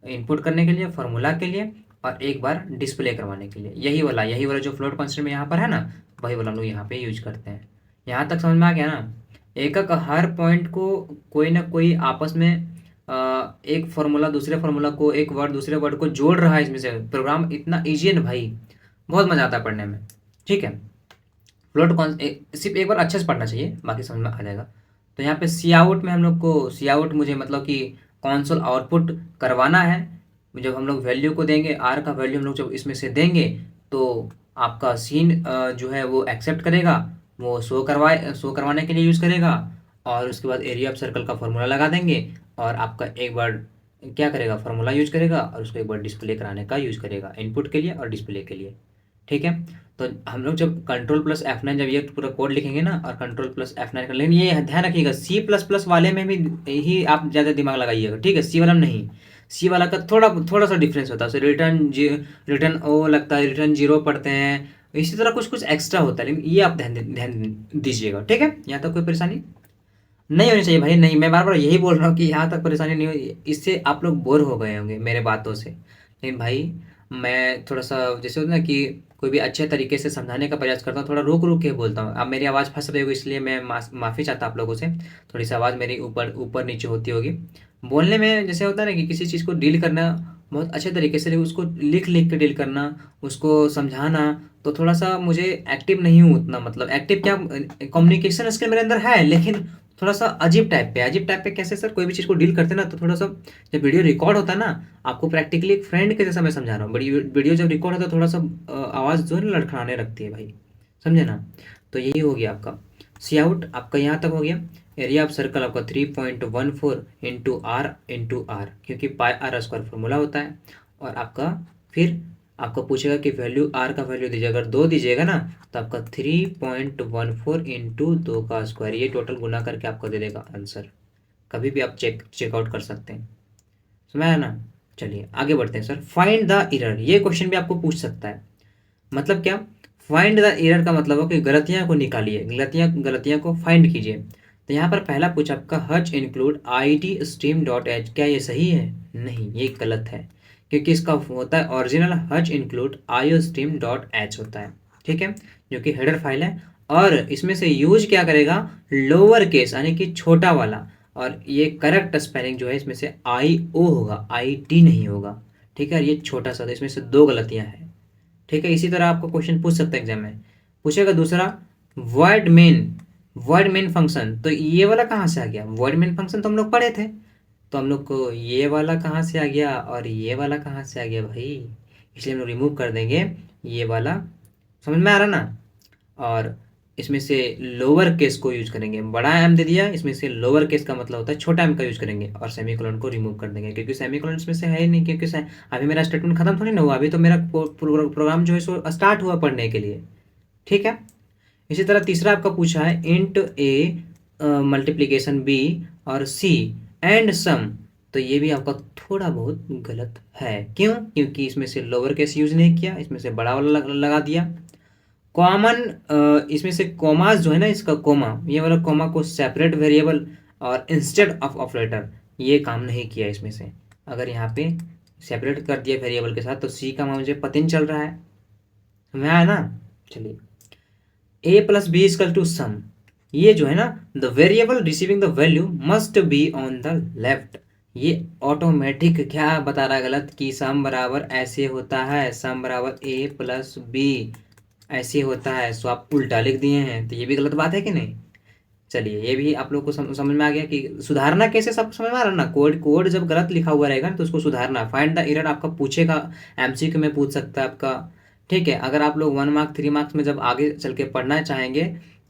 इनपुट करने के लिए, फॉर्मूला के लिए, और एक बार डिस्प्ले करवाने के लिए। यही वाला जो फ्लोट कॉन्स्टेंट में यहाँ पर है ना, वही वाला हम लोग यहाँ पे यूज करते हैं। यहाँ तक समझ में आ गया ना। एकक हर पॉइंट को कोई ना कोई आपस में एक फार्मूला दूसरे फार्मूला को, एक वर्ड दूसरे वर्ड को जोड़ रहा है, इसमें से प्रोग्राम इतना ईजी है ना भाई, बहुत मजा आता है पढ़ने में। ठीक है। फ्लोट कौन सिर्फ एक बार अच्छे से पढ़ना चाहिए, बाकी समझ में आ जाएगा। तो यहाँ पे सी आउट में हम लोग को, सी आउट मुझे मतलब कि कॉन्सोल आउटपुट करवाना है। जब हम लोग वैल्यू को देंगे, आर का वैल्यू हम लोग जब इसमें से देंगे, तो आपका सीन जो है वो एक्सेप्ट करेगा, वो शो करवाने के लिए यूज़ करेगा। और उसके बाद एरिया ऑफ सर्कल का फॉर्मूला लगा देंगे, और आपका एक बार क्या करेगा, फार्मूला यूज करेगा, और उसको एक बार डिस्प्ले कराने का यूज करेगा, इनपुट के लिए और डिस्प्ले के लिए। ठीक है। तो हम लोग जब Ctrl+F9 जब ये पूरा कोड लिखेंगे ना, और Ctrl+F9 कर, लेकिन ये ध्यान रखिएगा C++ वाले में भी ही आप ज़्यादा दिमाग लगाइएगा। ठीक है, सी वाला में नहीं। सी वाला का थोड़ा थोड़ा सा डिफरेंस होता है, रिटर्न ओ लगता है, रिटर्न 0 पढ़ते हैं, इसी तरह कुछ कुछ एक्स्ट्रा होता है, लेकिन ये आप ध्यान दीजिएगा। ठीक है, यहाँ तक कोई परेशानी नहीं होनी चाहिए भाई। नहीं, मैं बार बार यही बोल रहा हूँ कि यहाँ तक परेशानी नहीं हुई, इससे आप लोग बोर हो गए होंगे मेरे बातों से। लेकिन भाई मैं थोड़ा सा जैसे होता है ना कि कोई भी अच्छे तरीके से समझाने का प्रयास करता हूँ, थोड़ा रुक रुक के बोलता हूँ। अब मेरी आवाज़ फंस रही होगी, इसलिए मैं माफ़ी चाहता आप लोगों से, थोड़ी सी आवाज़ मेरी ऊपर ऊपर नीचे होती होगी। बोलने में जैसे होता है ना कि किसी चीज़ को डील करना बहुत अच्छे तरीके से, उसको लिख लिख के डील करना, उसको समझाना, तो थोड़ा सा मुझे एक्टिव नहीं हूँ उतना, मतलब एक्टिव क्या, कम्युनिकेशन स्किल मेरे अंदर है, लेकिन थोड़ा सा अजीब टाइप पे कैसे सर, कोई भी चीज़ को डील करते ना, तो थोड़ा सा जब वीडियो रिकॉर्ड होता है ना, आपको प्रैक्टिकली एक फ्रेंड के जैसा मैं समझा रहा हूँ, बड़ी वीडियो जब रिकॉर्ड होता है थोड़ा सा आवाज़ जो है ना लड़खड़ाने लगती है भाई, समझे ना। तो यही हो गया आपका सी आउट, आपका यहाँ तक हो गया। एरिया ऑफ सर्कल आपका 3.14 इंटू आर, क्योंकि पाई R² फॉर्मूला होता है। और आपका फिर आपको पूछेगा कि वैल्यू आर का वैल्यू दीजिए, अगर 2 दीजिएगा ना, तो आपका 3.14 इंटू 2 का स्क्वायर, ये टोटल गुना करके आपको दे देगा आंसर। कभी भी आप चेकआउट कर सकते हैं। समझ आया ना। चलिए आगे बढ़ते हैं सर। फाइंड द एरर, ये क्वेश्चन भी आपको पूछ सकता है। मतलब क्या, फाइंड द एरर का मतलब हो कि गलतियां को निकालिए, गलतियां को फाइंड कीजिए। तो यहाँ पर पहला पूछा आपका हच इंक्लूड IDStream.h, क्या ये सही है? नहीं, ये गलत है, क्योंकि इसका होता है ओरिजिनल हच इंक्लूड IOStream.h होता है। ठीक है, जो कि हेडर फाइल है, और इसमें से यूज क्या करेगा, लोअर केस यानी कि छोटा वाला, और ये करेक्ट स्पेलिंग जो है इसमें से IO होगा, IT नहीं होगा। ठीक है, ये छोटा सा, तो इसमें से 2 गलतियां हैं। ठीक है, इसी तरह आपको क्वेश्चन पूछ सकता है एग्जाम में। पूछेगा दूसरा, वर्ड मेन फंक्शन, तो ये वाला कहाँ से आ गया, वर्ड मेन फंक्शन तो हम लोग पढ़े थे, तो हम लोग को ये वाला कहाँ से आ गया और ये वाला कहाँ से आ गया भाई, इसलिए हम लोग रिमूव कर देंगे ये वाला। समझ में आ रहा ना। और इसमें से लोअर केस को यूज करेंगे। बड़ा एम दे दिया, इसमें से लोअर केस का मतलब होता है छोटा एम का यूज करेंगे, और सेमीकोलन को रिमूव कर देंगे क्योंकि सेमीकोलन इसमें से है ही नहीं, क्योंकि अभी मेरा स्टेटमेंट खत्म थोड़ी ना हुआ, अभी तो मेरा प्रोग्राम जो है सो स्टार्ट हुआ पढ़ने के लिए। ठीक है। इसी तरह तीसरा आपका पूछा है इंट ए मल्टीप्लीकेशन बी और सी एंड सम, तो ये भी आपका थोड़ा बहुत गलत है। क्यों? क्योंकि इसमें से लोअर केस यूज नहीं किया, इसमें से बड़ा वाला लगा दिया। कॉमन इसमें से कॉमास जो है ना, इसका कॉमा, ये वाला कॉमा को सेपरेट वेरिएबल और इंस्टेड ऑफ ऑपरेटर, ये काम नहीं किया इसमें से। अगर यहाँ पे सेपरेट कर दिया वेरिएबल के साथ तो सी का मुझे पता नहीं चल रहा है, समझ आया ना। चलिए, ए plus B is equal to some, ये जो है ना, the variable receiving the value must be on the left, ये ऑटोमेटिक क्या बता रहा है गलत, कि सम बराबर ऐसे होता है, सम बराबर ए प्लस बी ऐसे होता है, सो आप उल्टा लिख दिए हैं, तो ये भी गलत बात है कि नहीं। चलिए, ये भी आप लोग को समझ में आ गया कि सुधारना कैसे, सब समझ में आ रहा ना। कोड जब गलत लिखा हुआ रहेगा ना तो उसको सुधारना। फाइंड द एरर आपका पूछेगा, एमसीक्यू में पूछ सकता है आपका। ठीक है। अगर आप लोग 1 मार्क 3 मार्क्स में जब आगे चल के पढ़ना चाहेंगे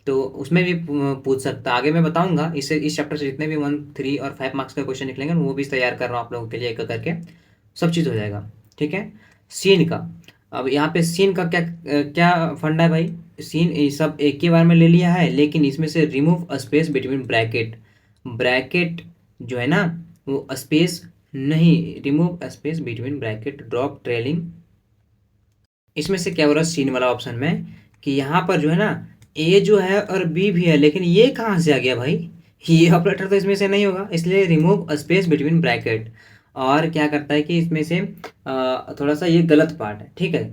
तो उसमें भी पूछ सकता है। आगे मैं बताऊंगा, इस चैप्टर से जितने भी 1, 3 और 5 मार्क्स का क्वेश्चन निकलेंगे वो भी तैयार कर रहा हूँ आप लोगों के लिए, एक करके सब चीज़ हो जाएगा। ठीक है। सीन का, अब यहाँ पे सीन का क्या क्या फंडा है भाई। सीन ये सब एक ही बार में ले लिया है, लेकिन इसमें से remove space between bracket, bracket जो है ना वो स्पेस नहीं, remove space between bracket, drop trailing. इसमें से क्या हो रहा है सीन वाला ऑप्शन में, कि यहाँ पर जो है ना ए जो है और बी भी है, लेकिन ये कहाँ से आ गया भाई, ये ऑपरेटर तो इसमें से नहीं होगा, इसलिए रिमूव स्पेस बिटवीन ब्रैकेट। और क्या करता है कि इसमें से थोड़ा सा ये गलत पार्ट है। ठीक है,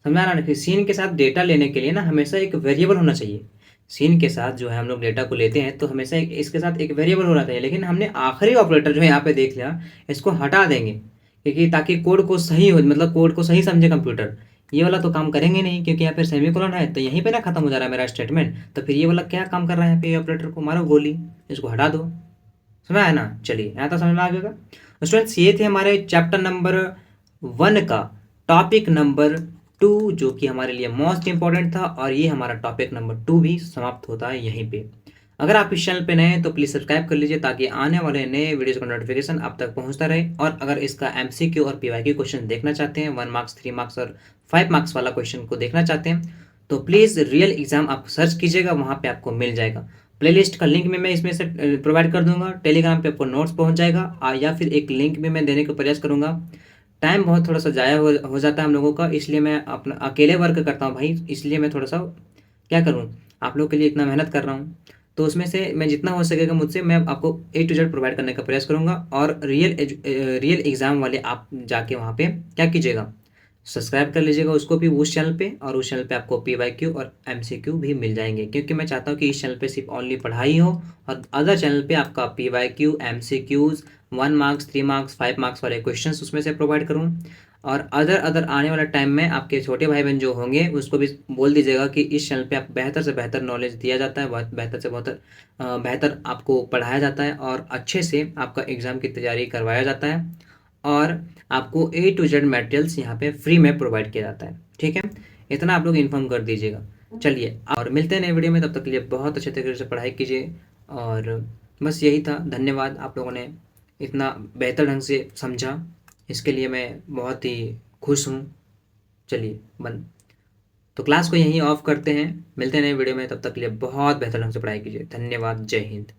समझा रहा ना, कि सीन के साथ डेटा लेने के लिए ना हमेशा एक वेरिएबल होना चाहिए। सीन के साथ जो है हम लोग डेटा को लेते हैं तो हमेशा इसके साथ एक वेरिएबल होना चाहिए, लेकिन हमने आखिरी ऑपरेटर जो है यहाँ पे देख लिया, इसको हटा देंगे क्योंकि ताकि कोड को सही हो, मतलब कोड को सही समझे कंप्यूटर। ये वाला तो काम करेंगे नहीं क्योंकि यहाँ पे सेमीकोलन है, तो यहीं पे ना खत्म हो जा रहा है मेरा स्टेटमेंट, तो फिर ये वाला क्या काम कर रहा है यहाँ पे, ऑपरेटर को मारो गोली, इसको हटा दो। समझ आया ना। चलिए, यहाँ तो समझ में आ गया। तो स्टूडेंट्स, ये थे हमारे चैप्टर नंबर 1 का टॉपिक नंबर 2, जो कि हमारे लिए मोस्ट इंपॉर्टेंट था, और ये हमारा टॉपिक नंबर 2 भी समाप्त होता है यहीं पे। अगर आप इस चैनल पे नए हैं तो प्लीज़ सब्सक्राइब कर लीजिए ताकि आने वाले नए वीडियोज़ का नोटिफिकेशन आप तक पहुंचता रहे। और अगर इसका एमसीक्यू और पीवाईक्यू क्वेश्चन देखना चाहते हैं, 1 मार्क्स 3 मार्क्स और 5 मार्क्स वाला क्वेश्चन को देखना चाहते हैं, तो प्लीज़ रियल एग्जाम आप सर्च कीजिएगा, वहाँ पे आपको मिल जाएगा। प्लेलिस्ट का लिंक में मैं इसमें से प्रोवाइड कर दूंगा, टेलीग्राम पे आपको नोट्स पहुंच जाएगा, या फिर एक लिंक भी मैं देने का प्रयास करूंगा। टाइम बहुत थोड़ा सा ज़ाया हो जाता है हम लोगों का, इसलिए मैं अपना अकेले वर्क करता हूँ भाई, इसलिए मैं थोड़ा सा क्या करूँ, आप लोग के लिए इतना मेहनत कर रहा हूँ। तो उसमें से मैं जितना हो सकेगा मुझसे, मैं आपको A to Z प्रोवाइड करने का प्रयास करूँगा। और रियल एग्ज़ाम वाले आप जाके वहाँ पे क्या कीजिएगा, सब्सक्राइब कर लीजिएगा उसको भी, उस चैनल पे, और उस चैनल पे आपको पीवाईक्यू और एमसीक्यू भी मिल जाएंगे, क्योंकि मैं चाहता हूँ कि इस चैनल पे सिर्फ ओनली पढ़ाई हो, और अदर चैनल पे आपका PYQ, MCQs, 1 marks 3 marks 5 marks वाले क्वेश्चंस उसमें से प्रोवाइड करूँ। और अदर आने वाला टाइम में आपके छोटे भाई बहन जो होंगे उसको भी बोल दीजिएगा कि इस चैनल पे आप बेहतर से बेहतर नॉलेज दिया जाता है, बहुत बेहतर से बेहतर आपको पढ़ाया जाता है, और अच्छे से आपका एग्ज़ाम की तैयारी करवाया जाता है, और आपको A to Z मटेरियल्स यहाँ पे फ्री में प्रोवाइड किया जाता है। ठीक है, इतना आप लोग इन्फॉर्म कर दीजिएगा। चलिए, और मिलते हैं नए वीडियो में, तब तक के लिए बहुत अच्छे तरीके से पढ़ाई कीजिए। और बस यही था, धन्यवाद, आप लोगों ने इतना बेहतर ढंग से समझा, इसके लिए मैं बहुत ही खुश हूँ। चलिए, बंद, तो क्लास को यहीं ऑफ करते हैं, मिलते हैं नए वीडियो में, तब तक के लिए बहुत बेहतर ढंग से पढ़ाई कीजिए। धन्यवाद, जय हिंद।